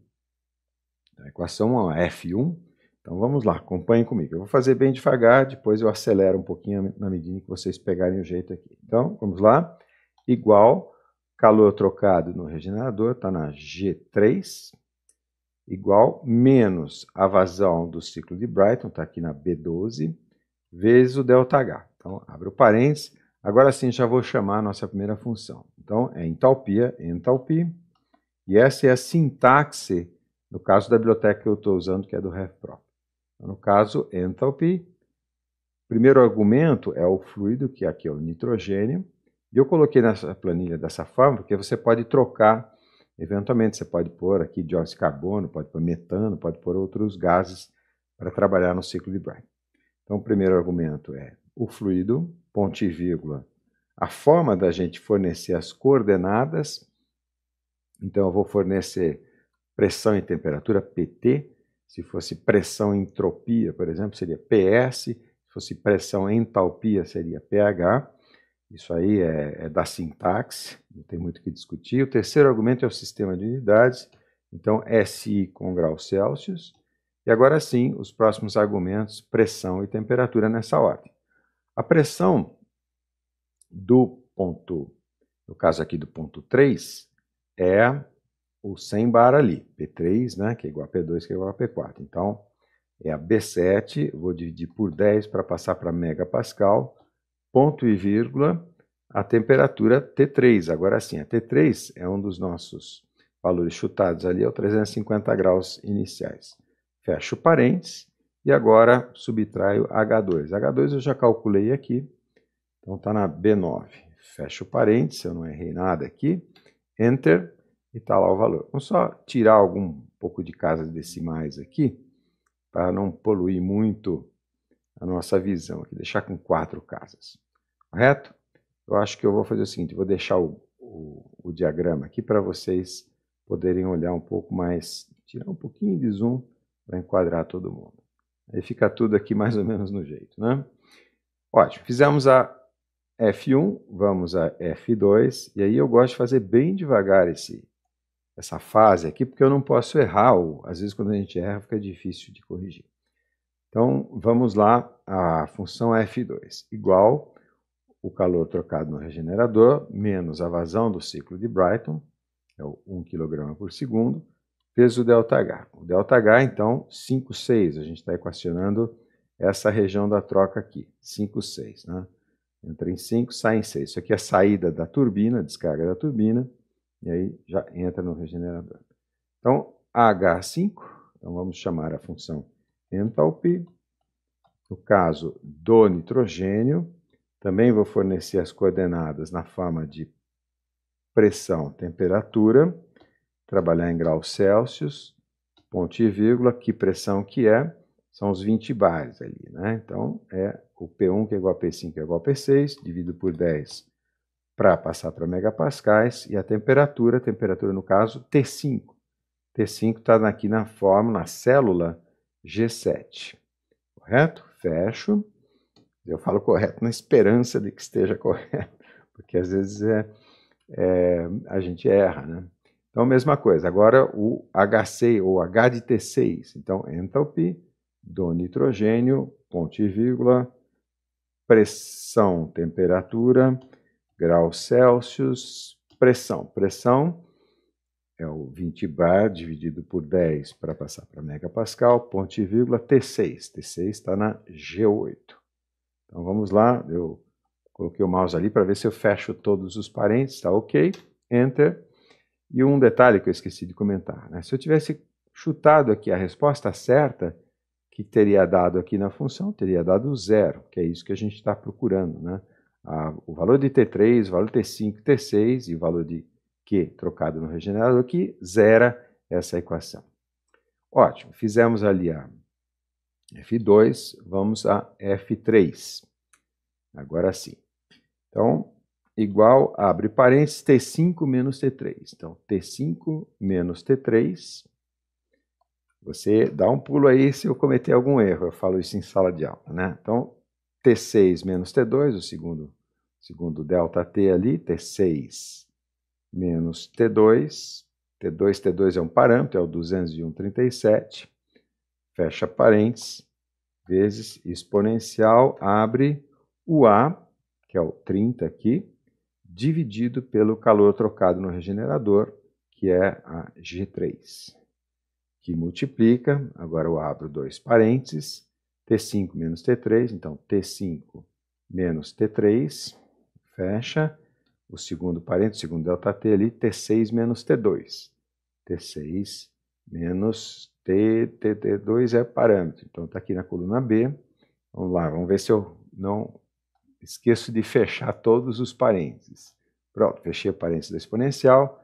A equação 1 é F1. Então, vamos lá, acompanhem comigo. Eu vou fazer bem devagar, depois eu acelero um pouquinho na medida que vocês pegarem o jeito aqui. Então, vamos lá. Igual calor trocado no regenerador, está na G3, igual menos a vazão do ciclo de Brighton, está aqui na B12, vezes o ΔH. Então, abre o parênteses. Agora sim, já vou chamar a nossa primeira função. Então, é entalpia, entalpia. E essa é a sintaxe, no caso da biblioteca que eu estou usando, que é do RefProp. No caso, enthalpy. Primeiro argumento é o fluido, que aqui é o nitrogênio. E eu coloquei nessa planilha dessa forma, porque você pode trocar, eventualmente você pode pôr aqui dióxido de carbono, pode pôr metano, pode pôr outros gases para trabalhar no ciclo de Bragg. Então, o primeiro argumento é o fluido, ponto e vírgula, a forma da gente fornecer as coordenadas. Então, eu vou fornecer pressão e temperatura, PT. Se fosse pressão e entropia, por exemplo, seria PS. Se fosse pressão e entalpia, seria pH. Isso aí é da sintaxe, não tem muito o que discutir. O terceiro argumento é o sistema de unidades. Então, SI com graus Celsius. E agora sim, os próximos argumentos, pressão e temperatura nessa ordem. A pressão do ponto, no caso aqui do ponto 3, é o 100 bar ali, P3, né, que é igual a P2, que é igual a P4. Então, é a B7, vou dividir por 10 para passar para megapascal, ponto e vírgula, a temperatura T3. Agora sim, a T3 é um dos nossos valores chutados ali, é o 350 graus iniciais. Fecho parênteses e agora subtraio H2. H2 eu já calculei aqui, então está na B9. Fecho parênteses, eu não errei nada aqui, Enter, e está lá o valor. Vamos só tirar um pouco de casas decimais aqui, para não poluir muito a nossa visão aqui, deixar com 4 casas. Correto? Eu acho que eu vou fazer o seguinte, vou deixar o diagrama aqui para vocês poderem olhar um pouco mais, tirar um pouquinho de zoom para enquadrar todo mundo. Aí fica tudo aqui mais ou menos no jeito, né? Ótimo, fizemos a F1, vamos a F2, e aí eu gosto de fazer bem devagar essa fase aqui, porque eu não posso errar, às vezes quando a gente erra fica difícil de corrigir. Então, vamos lá, a função F2, igual o calor trocado no regenerador, menos a vazão do ciclo de Brayton, é o 1 kg por segundo, vezes o ΔH. O ΔH, então, 5,6, a gente está equacionando essa região da troca aqui, 5,6, né? Entra em 5, sai em 6. Isso aqui é a saída da turbina, a descarga da turbina, e aí já entra no regenerador. Então, H5, então vamos chamar a função enthalpy. No caso do nitrogênio, também vou fornecer as coordenadas na forma de pressão, temperatura, trabalhar em graus Celsius, ponto e vírgula, que pressão que é? São os 20 bares ali, né? Então, é o P1 que é igual a P5 que é igual a P6, dividido por 10 para passar para megapascais, e a temperatura no caso, T5. T5 está aqui na fórmula, na célula G7. Correto? Fecho. Eu falo correto na esperança de que esteja correto, porque às vezes a gente erra, né? Então, mesma coisa. Agora, o H6, ou H de T6. Então, enthalpy do nitrogênio, ponto e vírgula, pressão, temperatura, graus Celsius, pressão. Pressão é o 20 bar dividido por 10 para passar para megapascal, ponto e vírgula, T6. T6 está na G8. Então vamos lá, eu coloquei o mouse ali para ver se eu fecho todos os parênteses, está ok, Enter. E um detalhe que eu esqueci de comentar, né? Se eu tivesse chutado aqui a resposta certa, que teria dado aqui na função, teria dado 0, que é isso que a gente está procurando, né? O valor de T3, o valor de T5, T6 e o valor de Q trocado no regenerador que zera essa equação. Ótimo, fizemos ali a F2, vamos a F3. Agora sim. Então, igual, abre parênteses, T5 menos T3. Então, T5 menos T3. Você dá um pulo aí se eu cometer algum erro, eu falo isso em sala de aula, né? Então, T6 menos T2, o segundo ΔT ali, T6 menos T2. T2 é um parâmetro, é o 201,37. Fecha parênteses, vezes exponencial, abre o A, que é o 30 aqui, dividido pelo calor trocado no regenerador, que é a G3, que multiplica, agora eu abro 2 parênteses, T5 menos T3, então T5 menos T3, fecha, o segundo parênteses, o segundo ΔT ali, T6 menos T2. T6 menos T2 é parâmetro. Então, está aqui na coluna B. Vamos lá, vamos ver se eu não esqueço de fechar todos os parênteses. Pronto, fechei o parênteses da exponencial.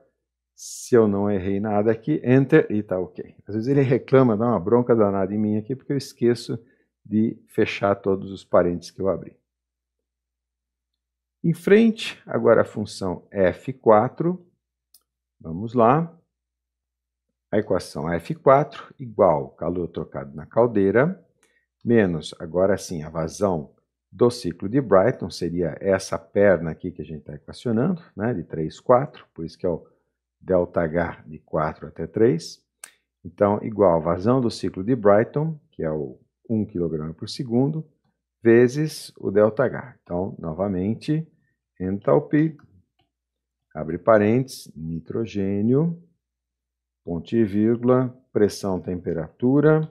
Se eu não errei nada aqui, Enter e está ok. Às vezes ele reclama, dá uma bronca danada em mim aqui, porque eu esqueço de fechar todos os parênteses que eu abri. Em frente, agora a função F4. Vamos lá. A equação F4 igual calor trocado na caldeira, menos, agora sim, a vazão do ciclo de Brayton, seria essa perna aqui que a gente está equacionando, né, de 3, 4, por isso que é o ΔH de 4 até 3. Então, igual a vazão do ciclo de Brayton, que é o 1 kg por segundo, vezes o ΔH. Então, novamente, enthalpy, abre parênteses, nitrogênio, ponto e vírgula, pressão, temperatura,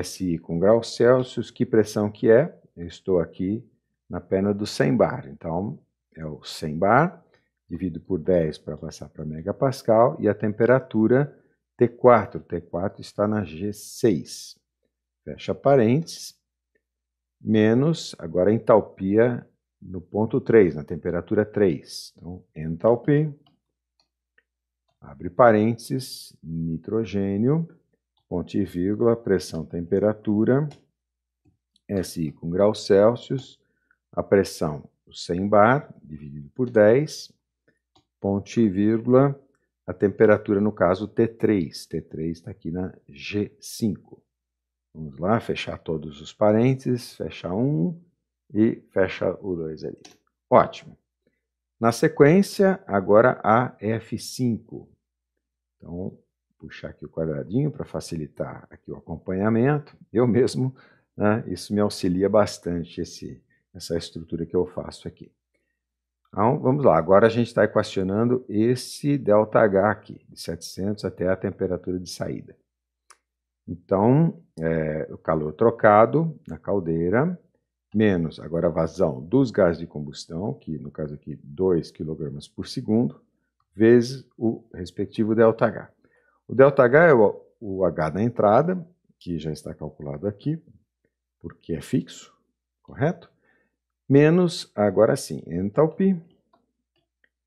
SI com graus Celsius. Que pressão que é? Eu estou aqui na perna do 100 bar. Então, é o 100 bar, divido por 10 para passar para megapascal, e a temperatura T4. T4 está na G6. Fecha parênteses, menos, agora a entalpia no ponto 3, na temperatura 3. Então, enthalpy, abre parênteses, nitrogênio, ponto e vírgula, pressão, temperatura, SI com graus Celsius, a pressão, 100 bar, dividido por 10, ponto e vírgula, a temperatura, no caso, T3. T3 está aqui na G5. Vamos lá, fechar todos os parênteses, fecha um e fecha o 2 ali. Ótimo. Na sequência, agora a F5. Então, puxar aqui o quadradinho para facilitar aqui o acompanhamento. Eu mesmo, né, isso me auxilia bastante, essa estrutura que eu faço aqui. Então, vamos lá. Agora a gente está equacionando esse ΔH aqui, de 700 até a temperatura de saída. Então, o calor trocado na caldeira, menos agora a vazão dos gases de combustão, que no caso aqui 2 kg por segundo, vezes o respectivo ΔH. O ΔH é o H da entrada, que já está calculado aqui, porque é fixo, correto? Menos, agora sim, enthalpy,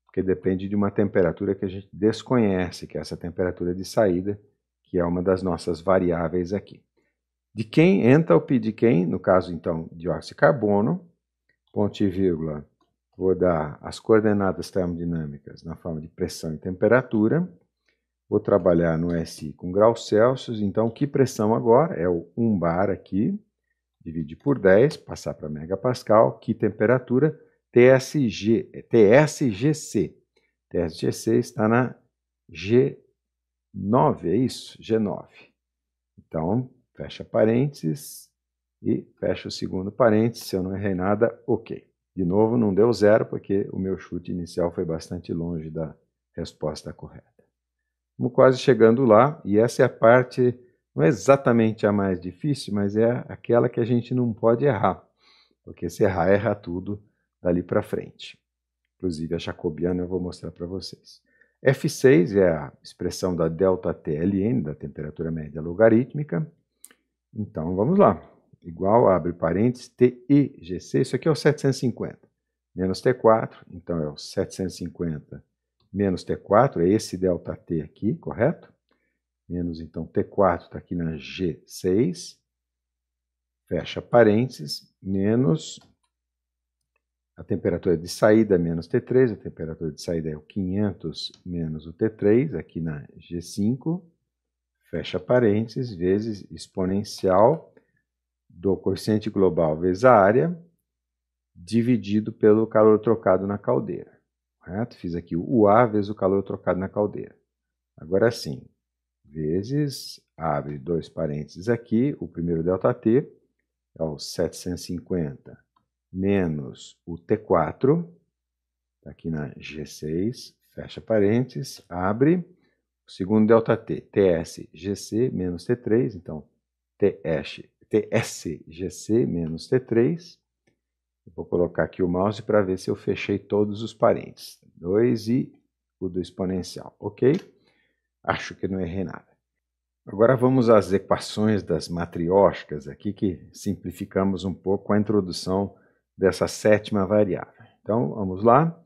porque depende de uma temperatura que a gente desconhece, que é essa temperatura de saída, que é uma das nossas variáveis aqui. De quem? Enthalpy de quem? No caso, então, dióxido de carbono, ponto e vírgula, vou dar as coordenadas termodinâmicas na forma de pressão e temperatura, vou trabalhar no SI com graus Celsius, então que pressão agora? É o 1 bar aqui, divide por 10, passar para megapascal, que temperatura? TSGC. TSGC está na G9, é isso? G9. Então, fecha parênteses e fecha o segundo parênteses, se eu não errei nada, ok. De novo, não deu zero, porque o meu chute inicial foi bastante longe da resposta correta. Estamos quase chegando lá, e essa é a parte, não é exatamente a mais difícil, mas é aquela que a gente não pode errar, porque se errar, erra tudo dali para frente. Inclusive a jacobiana eu vou mostrar para vocês. F6 é a expressão da ΔTLN, da temperatura média logarítmica. Então vamos lá. Igual, abre parênteses, TIGC, isso aqui é o 750, menos T4, então é o 750 menos T4, é esse ΔT aqui, correto? Menos, então, T4 está aqui na G6, fecha parênteses, menos a temperatura de saída menos T3, a temperatura de saída é o 500 menos o T3, aqui na G5, fecha parênteses, vezes exponencial do coeficiente global vezes a área, dividido pelo calor trocado na caldeira. Correto? Fiz aqui o A vezes o calor trocado na caldeira. Agora sim, vezes, abre dois parênteses aqui, o primeiro ΔT é o 750 menos o T4, está aqui na G6, fecha parênteses, abre, o segundo ΔT, TSGC menos T3, então TSGC menos T3, Eu vou colocar aqui o mouse para ver se eu fechei todos os parênteses. 2 e o do exponencial, ok? Acho que não errei nada. Agora vamos às equações das matrióticas aqui, que simplificamos um pouco a introdução dessa sétima variável. Então, vamos lá.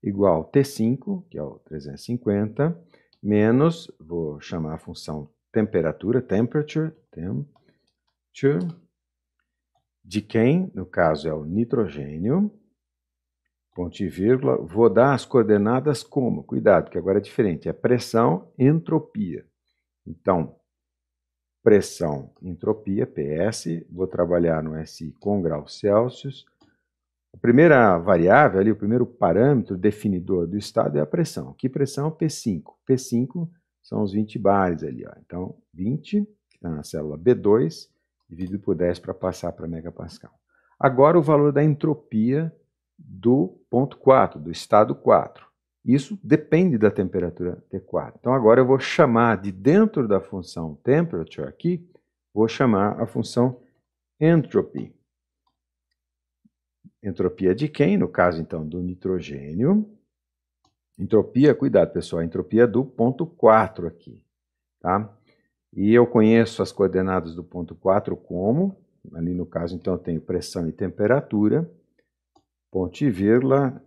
Igual T5, que é o 350, menos, vou chamar a função temperatura, temperature, de quem, no caso, é o nitrogênio, ponto e vírgula, vou dar as coordenadas como? Cuidado, que agora é diferente, é pressão, entropia. Então, pressão, entropia, PS, vou trabalhar no SI com graus Celsius. A primeira variável ali, o primeiro parâmetro definidor do estado é a pressão. Que pressão? P5. P5 são os 20 bares ali, ó. Então, 20, que está na célula B2, dividido por 10 para passar para megapascal. Agora o valor da entropia do ponto 4, do estado 4. Isso depende da temperatura T4. Então agora eu vou chamar de dentro da função temperature aqui, vou chamar a função entropy. Entropia de quem? No caso então do nitrogênio. Entropia, cuidado pessoal, entropia do ponto 4 aqui, tá? E eu conheço as coordenadas do ponto 4 como, ali no caso então eu tenho pressão e temperatura, ponto e vírgula,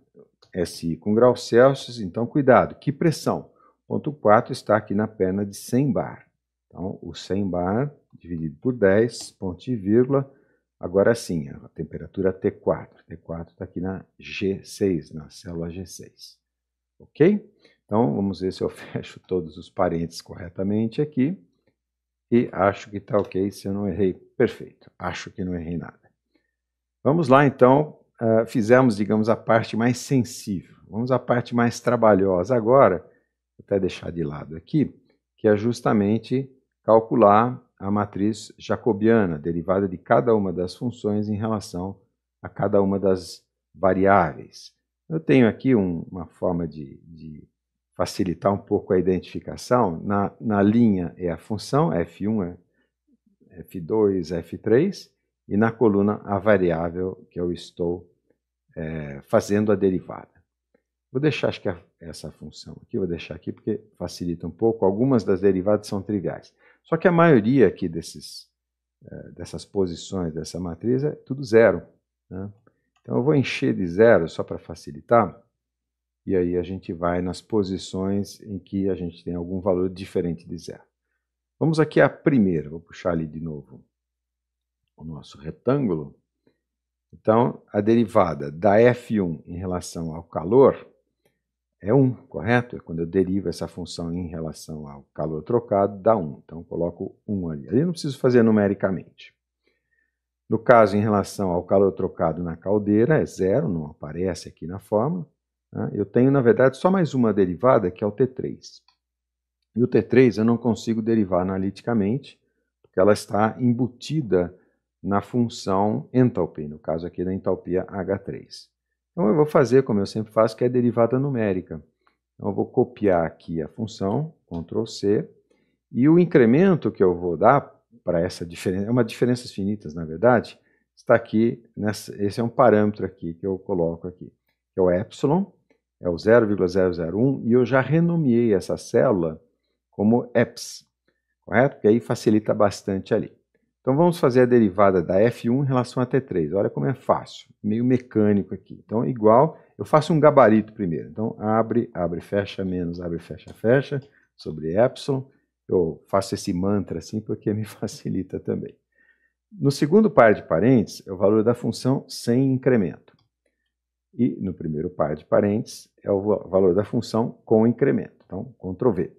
SI com graus Celsius, então cuidado, que pressão? Ponto 4 está aqui na perna de 100 bar. Então, o 100 bar dividido por 10, ponto e vírgula, agora sim, a temperatura T4. T4 está aqui na G6, na célula G6. Ok? Então, vamos ver se eu fecho todos os parênteses corretamente aqui. E acho que está ok, se eu não errei, perfeito. Acho que não errei nada. Vamos lá, então. Fizemos, digamos, a parte mais sensível. Vamos à parte mais trabalhosa agora, vou até deixar de lado aqui, que é justamente calcular a matriz jacobiana, derivada de cada uma das funções em relação a cada uma das variáveis. Eu tenho aqui uma forma de facilitar um pouco a identificação. Na linha é a função, F1, F2, F3, e na coluna a variável que eu estou fazendo a derivada. Vou deixar, acho que essa função aqui, vou deixar aqui porque facilita um pouco. Algumas das derivadas são triviais. Só que a maioria aqui dessas posições dessa matriz é tudo zero, né? Então eu vou encher de zero só para facilitar, e aí a gente vai nas posições em que a gente tem algum valor diferente de zero. Vamos aqui à primeira, vou puxar ali de novo o nosso retângulo. Então, a derivada da F1 em relação ao calor é 1, correto? É quando eu derivo essa função em relação ao calor trocado, dá 1. Então, eu coloco 1 ali. Ali eu não preciso fazer numericamente. No caso, em relação ao calor trocado na caldeira, é 0, não aparece aqui na fórmula, né? Eu tenho, na verdade, só mais uma derivada, que é o T3. E o T3 eu não consigo derivar analiticamente, porque ela está embutida na função enthalpy, no caso aqui da entalpia H3. Então eu vou fazer, como eu sempre faço, que é a derivada numérica. Então eu vou copiar aqui a função, Ctrl C, e o incremento que eu vou dar para essa diferença, é uma diferenças finitas, na verdade, está aqui, esse é um parâmetro aqui que eu coloco aqui, que é o epsilon, é o 0,001, e eu já renomeei essa célula como EPS, correto? Porque aí facilita bastante ali. Então vamos fazer a derivada da F1 em relação a T3. Olha como é fácil, meio mecânico aqui. Então igual, eu faço um gabarito primeiro. Então abre, abre, fecha, menos, abre, fecha, fecha, sobre epsilon. Eu faço esse mantra assim porque me facilita também. No segundo par de parênteses é o valor da função sem incremento. E no primeiro par de parênteses é o valor da função com incremento. Então, Ctrl V.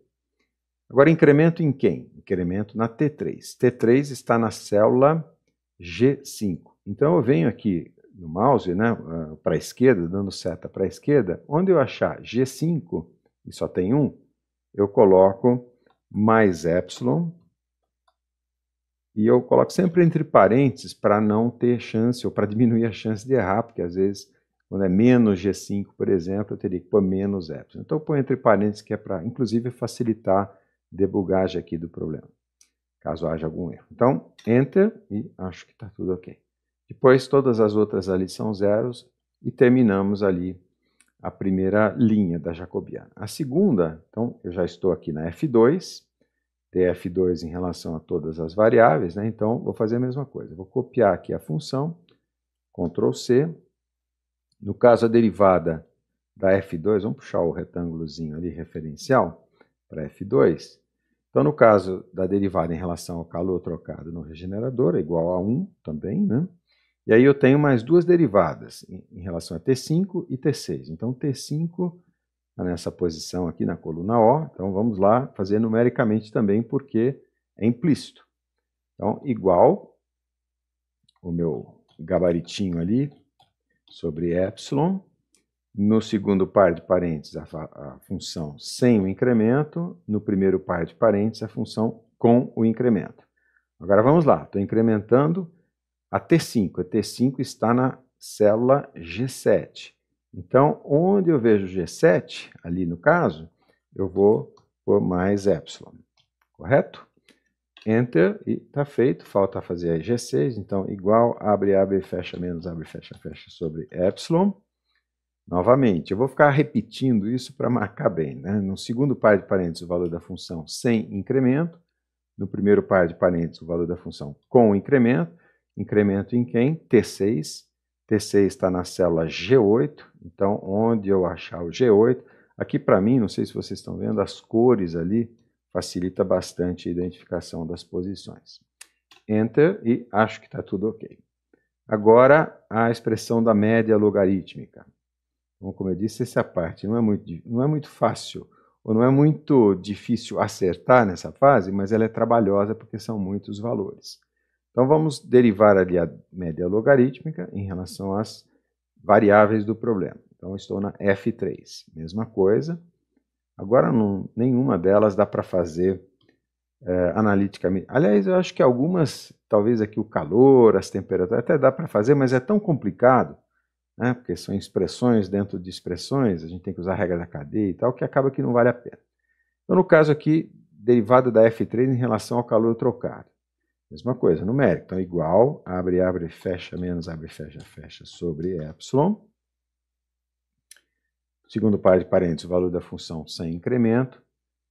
Agora, incremento em quem? Incremento na T3. T3 está na célula G5. Então, eu venho aqui no mouse, né, para a esquerda, dando seta para a esquerda. Onde eu achar G5, e só tem um, eu coloco mais epsilon, e eu coloco sempre entre parênteses para não ter chance, ou para diminuir a chance de errar, porque às vezes, quando é menos G5, por exemplo, eu teria que pôr menos epsilon. Então eu ponho entre parênteses, que é para, inclusive, facilitar a debugagem aqui do problema, caso haja algum erro. Então, Enter, e acho que está tudo ok. Depois todas as outras ali são zeros e terminamos ali a primeira linha da jacobiana. A segunda, então eu já estou aqui na F2, df2 em relação a todas as variáveis, né? Então vou fazer a mesma coisa. Vou copiar aqui a função, Ctrl C. No caso, a derivada da F2, vamos puxar o retângulozinho ali referencial para F2. Então, no caso da derivada em relação ao calor trocado no regenerador, é igual a 1 também, né? E aí eu tenho mais duas derivadas em relação a T5 e T6. Então, T5 está nessa posição aqui na coluna O. Então, vamos lá fazer numericamente também, porque é implícito. Então, igual o meu gabaritinho ali sobre epsilon. No segundo par de parênteses, a função sem o incremento. No primeiro par de parênteses, a função com o incremento. Agora vamos lá, estou incrementando a T5. A T5 está na célula G7. Então, onde eu vejo G7, ali no caso, eu vou por mais epsilon. Correto? Enter, e está feito. Falta fazer a G6, então igual, abre, abre, fecha, menos, abre, fecha, fecha, sobre epsilon. Novamente, eu vou ficar repetindo isso para marcar bem, né? No segundo par de parênteses, o valor da função sem incremento. No primeiro par de parênteses, o valor da função com incremento. Incremento em quem? T6. T6 está na célula G8. Então, onde eu achar o G8, aqui para mim, não sei se vocês estão vendo, as cores ali facilita bastante a identificação das posições. Enter, e acho que está tudo ok. Agora, a expressão da média logarítmica. Então, como eu disse, essa parte não é muito fácil, ou não é muito difícil acertar nessa fase, mas ela é trabalhosa porque são muitos valores. Então, vamos derivar ali a média logarítmica em relação às variáveis do problema. Então, eu estou na F3, mesma coisa. Agora, nenhuma delas dá para fazer analiticamente. Aliás, eu acho que algumas, talvez aqui o calor, as temperaturas, até dá para fazer, mas é tão complicado, né, porque são expressões dentro de expressões, a gente tem que usar a regra da cadeia e tal, que acaba que não vale a pena. Então, no caso aqui, derivada da F3 em relação ao calor trocado. Mesma coisa, numérico. Então, igual, abre, abre, fecha, menos, abre, fecha, fecha, sobre epsilon. Segundo par de parênteses, o valor da função sem incremento.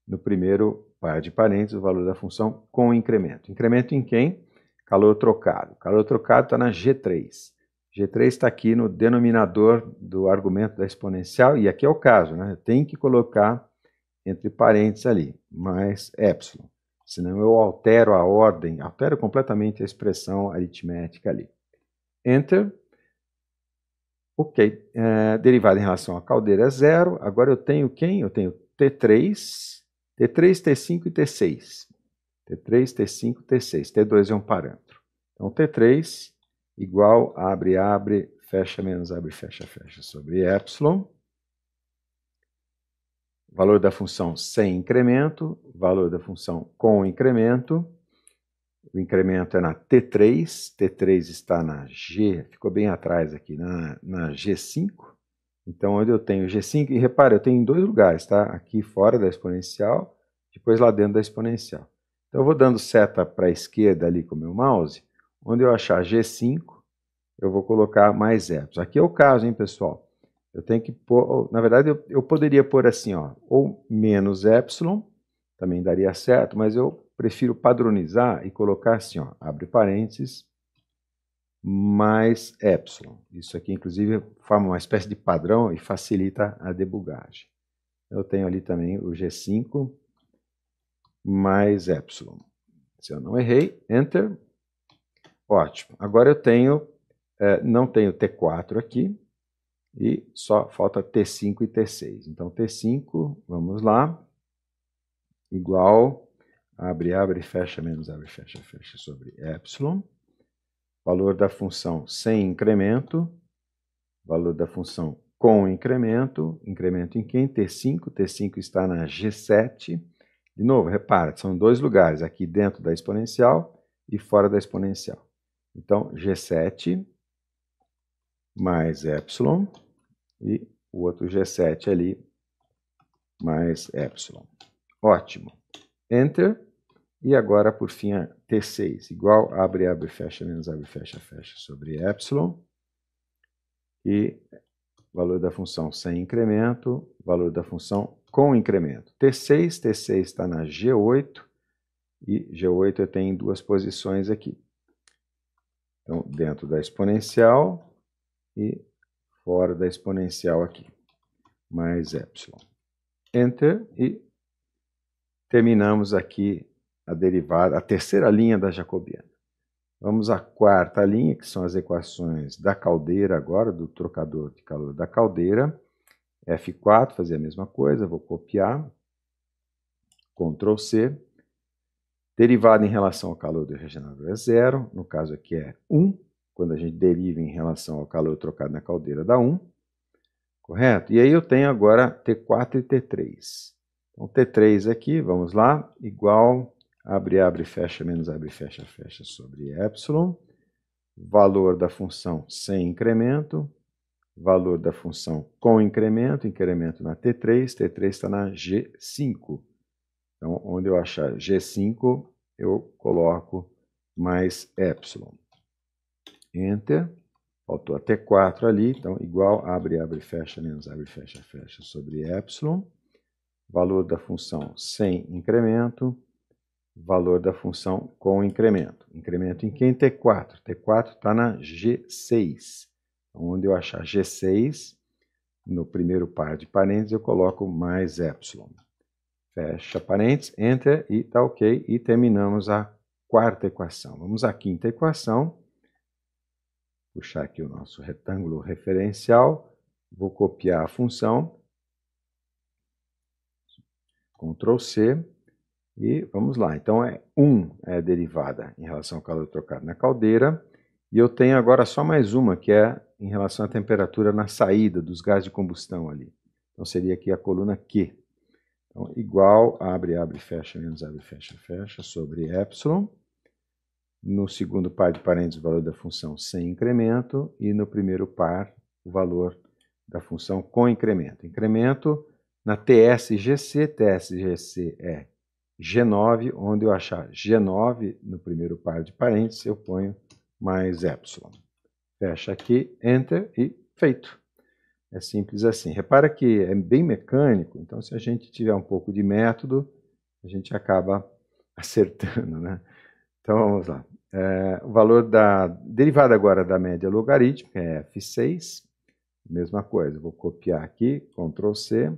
No primeiro par de parênteses, o valor da função com incremento. Incremento em quem? Calor trocado. Calor trocado está na G3. G3 está aqui no denominador do argumento da exponencial, e aqui é o caso, né? Tem que colocar entre parênteses ali, mais epsilon. Senão eu altero a ordem, altero completamente a expressão aritmética ali. Enter. Ok. Derivada em relação à caldeira é zero. Agora eu tenho quem? Eu tenho T3, T5 e T6. T3, T5, T6. T2 é um parâmetro. Então, T3 igual, abre, abre, fecha, menos, abre, fecha, fecha, sobre epsilon. Valor da função sem incremento, valor da função com incremento. O incremento é na T3, T3 está na G, ficou bem atrás aqui, na G5. Então, onde eu tenho G5, e repare, eu tenho em dois lugares, tá? Aqui fora da exponencial, depois lá dentro da exponencial. Então, eu vou dando seta para a esquerda ali com o meu mouse, onde eu achar G5, eu vou colocar mais epsilon. Aqui é o caso, hein, pessoal? Eu tenho que pôr, na verdade, eu poderia pôr assim, ó, ou menos epsilon, também daria certo, mas eu prefiro padronizar e colocar assim, ó, abre parênteses, mais epsilon. Isso aqui, inclusive, forma uma espécie de padrão e facilita a debugagem. Eu tenho ali também o G5 mais epsilon. Se eu não errei, Enter. Ótimo. Agora eu tenho, não tenho T4 aqui, e só falta T5 e T6. Então, T5, vamos lá, igual, abre, abre, fecha, menos, abre, fecha, fecha, sobre epsilon. Valor da função sem incremento, valor da função com incremento, incremento em quem? T5, T5 está na G7. De novo, repara, são dois lugares, aqui dentro da exponencial e fora da exponencial. Então, G7 mais epsilon, e o outro G7 ali, mais epsilon. Ótimo. Enter. E agora, por fim, a T6, igual abre, fecha, menos abre, fecha sobre epsilon. E valor da função sem incremento, valor da função com incremento. T6 está na G8, e G8 eu tenho em duas posições aqui. Então, dentro da exponencial e fora da exponencial aqui, mais epsilon. Enter, e terminamos aqui a derivada, a terceira linha da jacobiana. Vamos à quarta linha, que são as equações da caldeira agora, do trocador de calor da caldeira. F4, fazer a mesma coisa, vou copiar, Ctrl C. Derivada em relação ao calor do regenerador é 0, no caso aqui é 1, quando a gente deriva em relação ao calor trocado na caldeira dá 1, correto? E aí eu tenho agora T4 e T3. Então T3 aqui, vamos lá, igual, abre, fecha, menos abre, fecha sobre epsilon, valor da função sem incremento, valor da função com incremento, incremento na T3, T3 está na G5. Então, onde eu achar G5, eu coloco mais epsilon. Enter. Faltou a T4 ali, então igual, abre, fecha, menos abre, fecha sobre epsilon. Valor da função sem incremento, valor da função com incremento. Incremento em quem? T4. T4 está na G6. Então, onde eu achar G6, no primeiro par de parênteses, eu coloco mais epsilon. Fecha parênteses, enter, e está ok. E terminamos a quarta equação. Vamos à quinta equação. Puxar aqui o nosso retângulo referencial. Vou copiar a função. Ctrl C. E vamos lá. Então, 1 é a derivada em relação ao calor trocado na caldeira. E eu tenho agora só mais uma, que é em relação à temperatura na saída dos gases de combustão ali. Então, seria aqui a coluna Q. Então, igual, abre, fecha, menos abre, fecha sobre epsilon. No segundo par de parênteses, o valor da função sem incremento. E no primeiro par, o valor da função com incremento. Incremento na TSGC. TSGC é G9, onde eu achar G9 no primeiro par de parênteses, eu ponho mais epsilon. Fecha aqui, enter, e feito. É simples assim. Repara que é bem mecânico, então se a gente tiver um pouco de método, a gente acaba acertando, né? Então vamos lá. O valor da derivada agora da média logarítmica é F6, mesma coisa, vou copiar aqui, Ctrl C.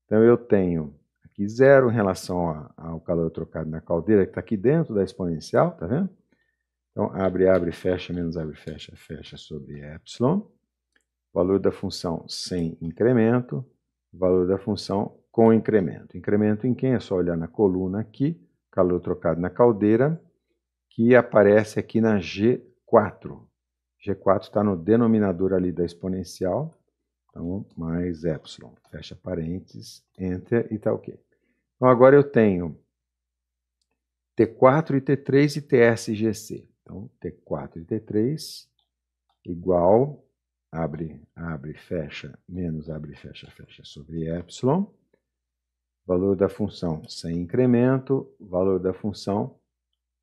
Então eu tenho aqui 0 em relação ao calor trocado na caldeira, que está aqui dentro da exponencial, tá vendo? Então abre, fecha, menos abre, fecha sobre epsilon. Valor da função sem incremento, valor da função com incremento. Incremento em quem? É só olhar na coluna aqui, calor trocado na caldeira, que aparece aqui na G4. G4 está no denominador ali da exponencial, então mais epsilon. Fecha parênteses, enter, e está ok. Então agora eu tenho T4 e T3 e TSGC. Então T4 e T3 igual, abre, fecha, menos abre, fecha sobre epsilon. Valor da função sem incremento, valor da função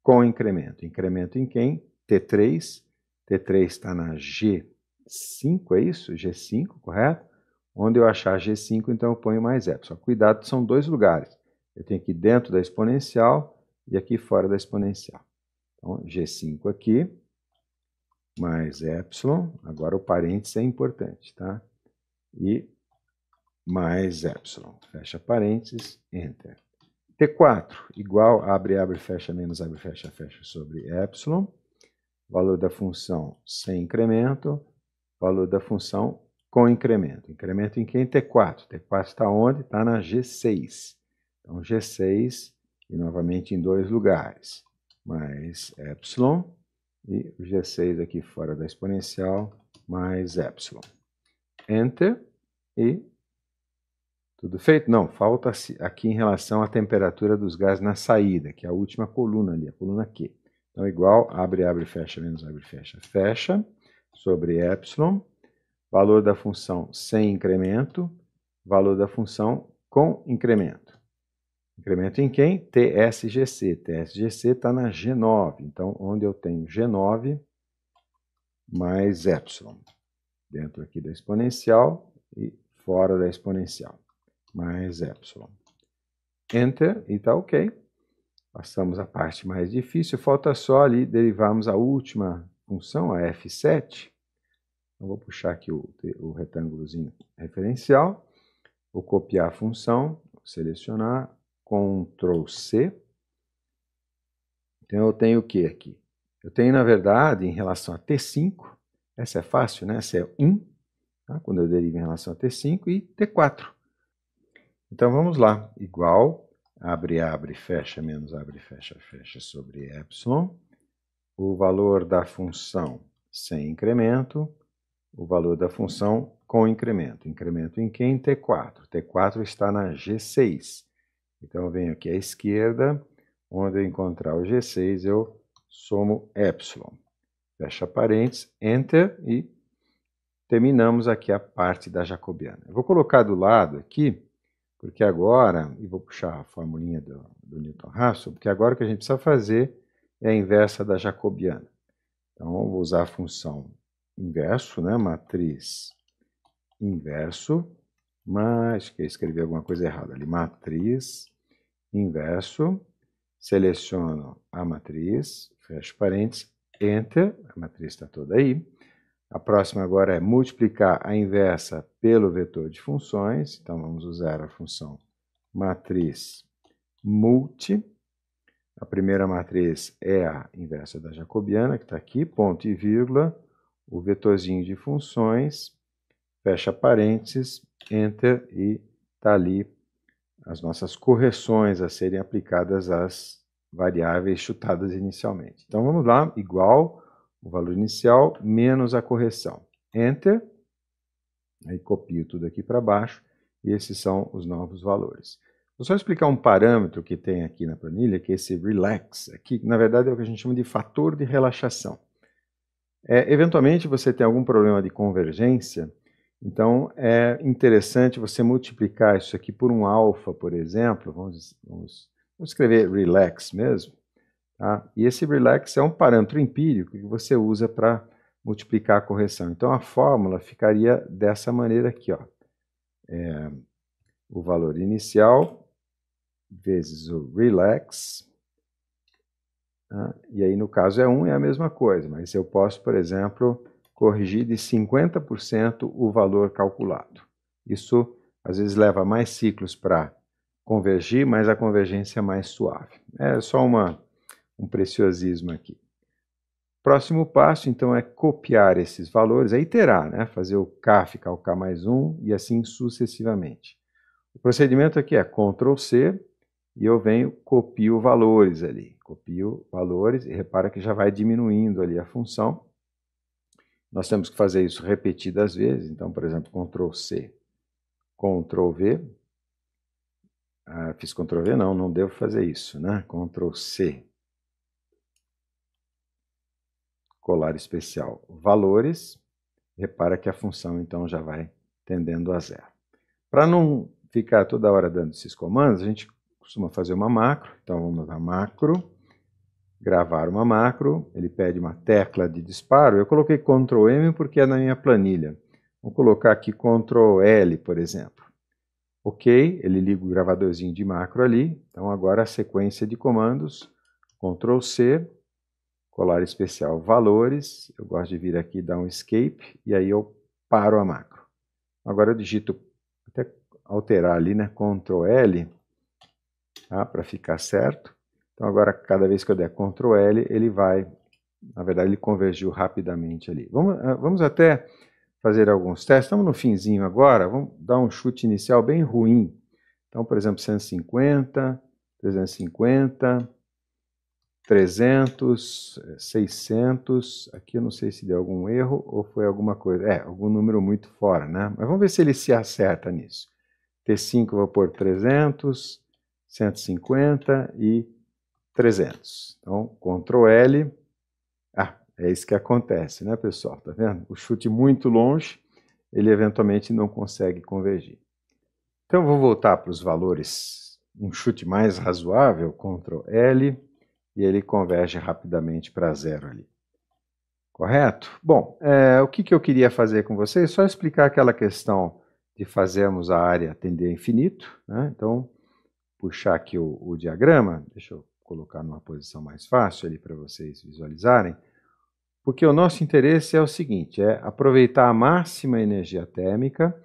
com incremento. Incremento em quem? T3. T3 está na G5, é isso? G5, correto? Onde eu achar G5, então eu ponho mais epsilon. Cuidado, são dois lugares. Eu tenho aqui dentro da exponencial e aqui fora da exponencial. Então, G5 aqui, mais epsilon, agora o parênteses é importante, tá? E mais epsilon, fecha parênteses, enter. T4, igual, abre, fecha, menos abre, fecha sobre epsilon. Valor da função sem incremento, valor da função com incremento. Incremento em quem? T4. T4 está onde? Está na G6. Então, G6, e novamente em dois lugares. Mais epsilon. E o G6 aqui fora da exponencial, mais epsilon. Enter, e tudo feito? Não, falta aqui em relação à temperatura dos gases na saída, que é a última coluna ali, a coluna Q. Então, igual, abre, fecha, menos abre, fecha, sobre epsilon, valor da função sem incremento, valor da função com incremento. Incremento em quem? TSGC. TSGC está na G9. Então, onde eu tenho G9 mais epsilon. Dentro aqui da exponencial e fora da exponencial. Mais epsilon. Enter e está ok. Passamos a parte mais difícil. Falta só ali derivarmos a última função, a F7. Eu vou puxar aqui o retângulozinho referencial. Vou copiar a função, selecionar, Ctrl C. Então eu tenho o que aqui? Eu tenho, na verdade, em relação a T5, essa é fácil, né? Essa é 1, tá? Quando eu derivo em relação a T5, e T4. Então vamos lá, igual, abre, fecha, menos abre, fecha, fecha, sobre epsilon. O valor da função sem incremento, o valor da função com incremento. Incremento em quem? T4. T4 está na G6. Então eu venho aqui à esquerda, onde eu encontrar o G6, eu somo epsilon. Fecha parênteses, Enter, e terminamos aqui a parte da jacobiana. Eu vou colocar do lado aqui, porque agora, e vou puxar a formulinha do Newton-Raphson, porque agora o que a gente precisa fazer é a inversa da jacobiana. Então, eu vou usar a função inverso, né? Matriz inverso, mas que eu escrevi alguma coisa errada ali, matriz inverso, seleciono a matriz, fecho parênteses, Enter, a matriz está toda aí. A próxima agora é multiplicar a inversa pelo vetor de funções, então vamos usar a função matriz multi. A primeira matriz é a inversa da jacobiana, que está aqui, ponto e vírgula, o vetorzinho de funções, fecha parênteses, Enter, e está ali as nossas correções a serem aplicadas às variáveis chutadas inicialmente. Então vamos lá, igual o valor inicial menos a correção. Enter, aí copio tudo aqui para baixo, e esses são os novos valores. Vou só explicar um parâmetro que tem aqui na planilha, que é esse relax, aqui, na verdade é o que a gente chama de fator de relaxação. Eventualmente você tem algum problema de convergência, então é interessante você multiplicar isso aqui por um alfa, por exemplo, vamos escrever relax mesmo, tá? E esse relax é um parâmetro empírico que você usa para multiplicar a correção. Então a fórmula ficaria dessa maneira aqui, ó. O valor inicial vezes o relax, tá? E aí no caso é 1, é a mesma coisa, mas eu posso, por exemplo, corrigir de 50% o valor calculado. Isso às vezes leva mais ciclos para convergir, mas a convergência é mais suave. É só um preciosismo aqui. Próximo passo, então, é copiar esses valores, é iterar, né? Fazer o K ficar o K mais 1 e assim sucessivamente. O procedimento aqui é Ctrl C e eu venho, copio valores ali. Copio valores e repara que já vai diminuindo ali a função. Nós temos que fazer isso repetidas vezes, então, por exemplo, Ctrl C, Ctrl V. Fiz Ctrl V? Não devo fazer isso, né? Ctrl C, colar especial, valores. Repara que a função, então, já vai tendendo a zero. Para não ficar toda hora dando esses comandos, a gente costuma fazer uma macro. Então, vamos na macro, gravar uma macro, ele pede uma tecla de disparo. Eu coloquei Ctrl M porque é na minha planilha. Vou colocar aqui Ctrl L, por exemplo. Ok, ele liga o gravadorzinho de macro ali. Então, agora a sequência de comandos, Ctrl C, colar especial valores, eu gosto de vir aqui e dar um escape, e aí eu paro a macro. Agora eu digito, até alterar ali, né, Ctrl L, tá, para ficar certo. Então agora cada vez que eu der Ctrl L, ele vai, na verdade ele convergiu rapidamente ali. Vamos até fazer alguns testes, estamos no finzinho agora, vamos dar um chute inicial bem ruim. Então, por exemplo, 150, 350... 300, 600, aqui eu não sei se deu algum erro ou foi alguma coisa, algum número muito fora, né? Mas vamos ver se ele se acerta nisso. T5 eu vou pôr 300, 150 e 300. Então, Ctrl L, é isso que acontece, né, pessoal? Tá vendo? O chute muito longe, ele eventualmente não consegue convergir. Então, eu vou voltar para os valores um chute mais razoável, Ctrl L, e ele converge rapidamente para zero ali. Correto? Bom, o que eu queria fazer com vocês? Só explicar aquela questão de fazermos a área tender a infinito, né? Então, puxar aqui o diagrama, deixa eu colocar numa posição mais fácil ali para vocês visualizarem, porque o nosso interesse é o seguinte, é aproveitar a máxima energia térmica,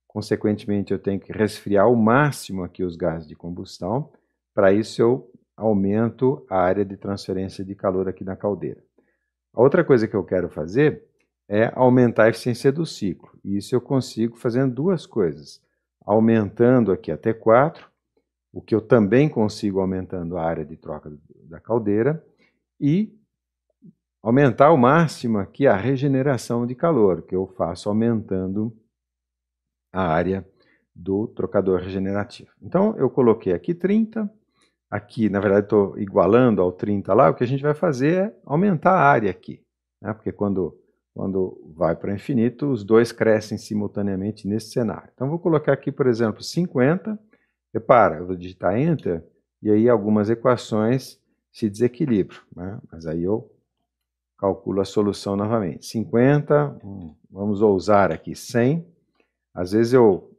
consequentemente eu tenho que resfriar ao máximo aqui os gases de combustão, para isso eu aumento a área de transferência de calor aqui na caldeira. A outra coisa que eu quero fazer é aumentar a eficiência do ciclo, e isso eu consigo fazendo duas coisas, aumentando aqui a T4, o que eu também consigo aumentando a área de troca da caldeira, e aumentar ao máximo aqui a regeneração de calor, que eu faço aumentando a área do trocador regenerativo. Então, eu coloquei aqui 30, aqui, na verdade, estou igualando ao 30 lá, o que a gente vai fazer é aumentar a área aqui, né? Porque quando vai para o infinito, os dois crescem simultaneamente nesse cenário. Então, vou colocar aqui, por exemplo, 50, repara, eu vou digitar Enter, e aí algumas equações se desequilibram, né? Mas aí eu calculo a solução novamente. 50, vamos ousar aqui, 100. Às vezes eu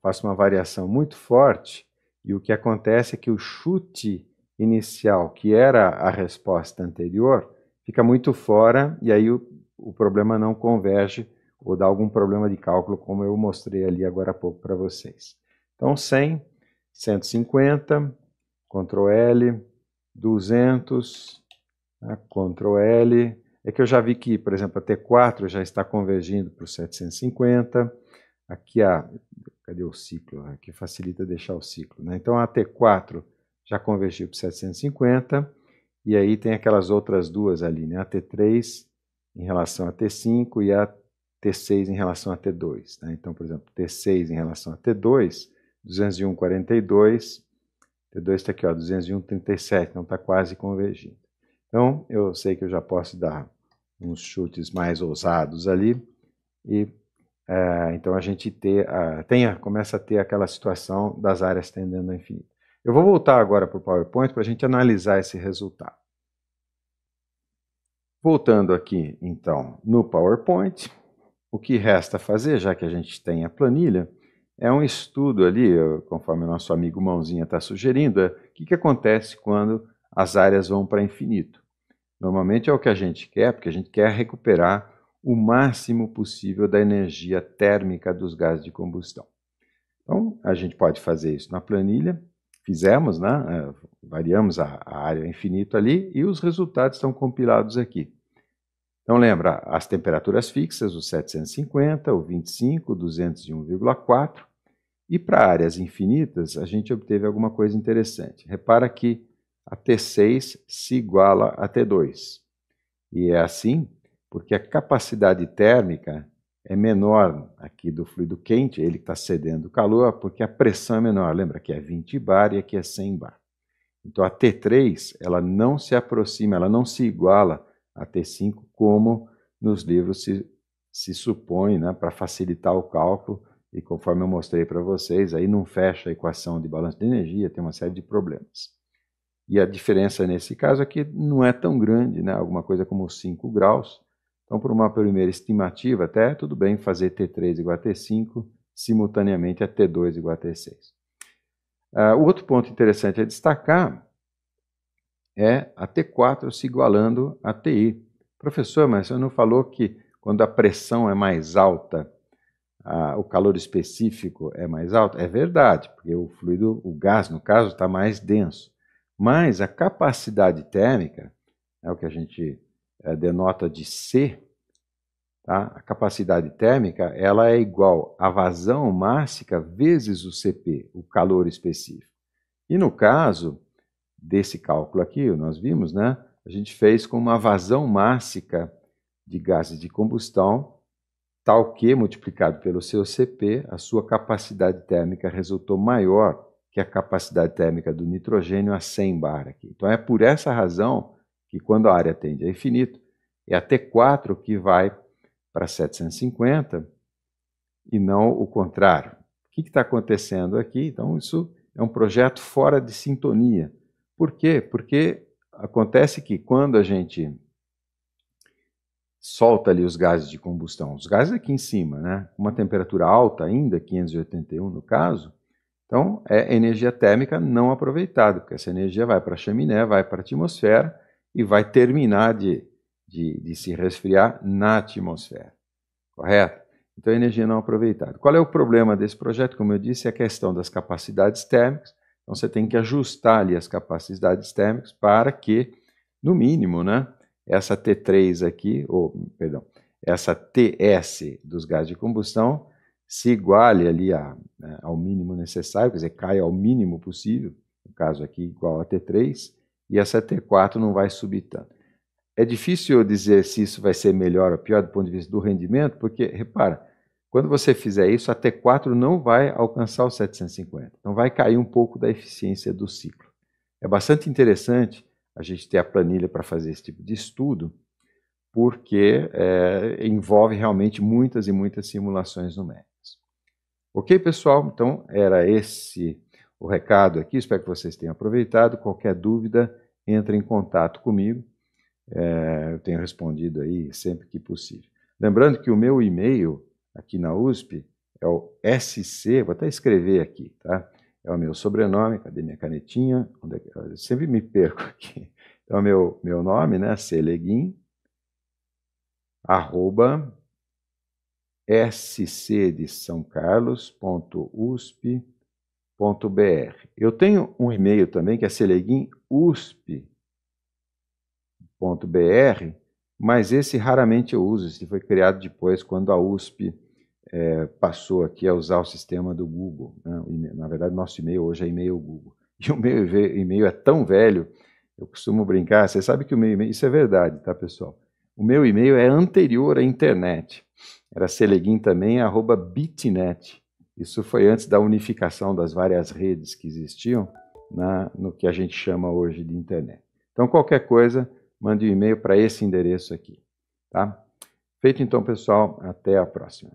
faço uma variação muito forte e o que acontece é que o chute inicial, que era a resposta anterior, fica muito fora e aí o problema não converge ou dá algum problema de cálculo, como eu mostrei ali agora há pouco para vocês. Então 100, 150, Ctrl L, 200, Ctrl L, é que eu já vi que, por exemplo, a T4 já está convergindo para o 750, aqui cadê o ciclo? Aqui facilita deixar o ciclo, né? Então a T4 já convergiu para 750, e aí tem aquelas outras duas ali, né? A T3 em relação a T5 e a T6 em relação a T2, né? Então, por exemplo, T6 em relação a T2, 201,42, T2 está aqui, ó, 201,37, então está quase convergindo. Então, eu sei que eu já posso dar uns chutes mais ousados ali, e então a gente começa a ter aquela situação das áreas tendendo ao infinito. Eu vou voltar agora para o PowerPoint para a gente analisar esse resultado. Voltando aqui, então, no PowerPoint, o que resta fazer, já que a gente tem a planilha, é um estudo ali, conforme o nosso amigo Mãozinha está sugerindo, o que acontece quando as áreas vão para infinito. Normalmente é o que a gente quer, porque a gente quer recuperar o máximo possível da energia térmica dos gases de combustão. Então, a gente pode fazer isso na planilha, fizemos, né? Variamos a área infinito ali e os resultados estão compilados aqui. Então, lembra, as temperaturas fixas, o 750, o 25, o 201,4, e para áreas infinitas, a gente obteve alguma coisa interessante. Repara que a T6 se iguala a T2. E é assim porque a capacidade térmica é menor aqui do fluido quente, ele está cedendo calor, porque a pressão é menor. Lembra que é 20 bar e aqui é 100 bar. Então a T3 ela não se aproxima, ela não se iguala a T5 como nos livros se supõe, né, para facilitar o cálculo, e conforme eu mostrei para vocês, aí não fecha a equação de balanço de energia, tem uma série de problemas. E a diferença nesse caso aqui não é tão grande, né? Alguma coisa como 5 graus. Então, por uma primeira estimativa, até tudo bem fazer T3 igual a T5, simultaneamente a T2 igual a T6. O outro ponto interessante a destacar é a T4 se igualando a TI. Professor, mas você não falou que quando a pressão é mais alta, o calor específico é mais alto? É verdade, porque o fluido, o gás, no caso, está mais denso. Mas a capacidade térmica, é o que a gente denota de C, tá? A capacidade térmica ela é igual à vazão máxima vezes o CP, o calor específico. E no caso desse cálculo aqui, nós vimos, né? A gente fez com uma vazão máxima de gases de combustão, tal que, multiplicado pelo seu CP, a sua capacidade térmica resultou maior que a capacidade térmica do nitrogênio a 100 bar aqui. Então é por essa razão que quando a área tende a infinito, é a T4 que vai para 750 e não o contrário. O que está acontecendo aqui? Então isso é um projeto fora de sintonia. Por quê? Porque acontece que quando a gente solta ali os gases de combustão, os gases aqui em cima, né? Uma temperatura alta ainda, 581 no caso, então é energia térmica não aproveitada, porque essa energia vai para a chaminé, vai para a atmosfera e vai terminar de se resfriar na atmosfera, correto? Então, energia não aproveitada. Qual é o problema desse projeto? Como eu disse, é a questão das capacidades térmicas. Então, você tem que ajustar ali as capacidades térmicas para que, no mínimo, né, essa T3 aqui, perdão, essa TS dos gases de combustão se iguale ali ao mínimo necessário, quer dizer, caia ao mínimo possível, no caso aqui igual a T3, e essa T4 não vai subir tanto. É difícil dizer se isso vai ser melhor ou pior do ponto de vista do rendimento, porque, repara, quando você fizer isso, a T4 não vai alcançar os 750, então vai cair um pouco da eficiência do ciclo. É bastante interessante a gente ter a planilha para fazer esse tipo de estudo, porque envolve realmente muitas e muitas simulações numéricas. Ok, pessoal? Então, era esse o recado aqui, espero que vocês tenham aproveitado. Qualquer dúvida, entre em contato comigo. Eu tenho respondido aí sempre que possível. Lembrando que o meu e-mail aqui na USP é o SC, vou até escrever aqui, tá? É o meu sobrenome, cadê minha canetinha? Eu sempre me perco aqui. Então, é meu nome, né? Seleguin, @ scdsaocarlos.usp.br. Eu tenho um e-mail também que é seleguinusp.br, mas esse raramente eu uso, esse foi criado depois quando a USP passou aqui a usar o sistema do Google, né? Na verdade, nosso e-mail hoje é e-mail Google. E o meu e-mail é tão velho, eu costumo brincar, você sabe que o meu e-mail, isso é verdade, tá, pessoal? O meu e-mail é anterior à internet, era seleguin também, @bitnet. Isso foi antes da unificação das várias redes que existiam no que a gente chama hoje de internet. Então, qualquer coisa, mande um e-mail para esse endereço aqui, tá? Feito então, pessoal, até a próxima.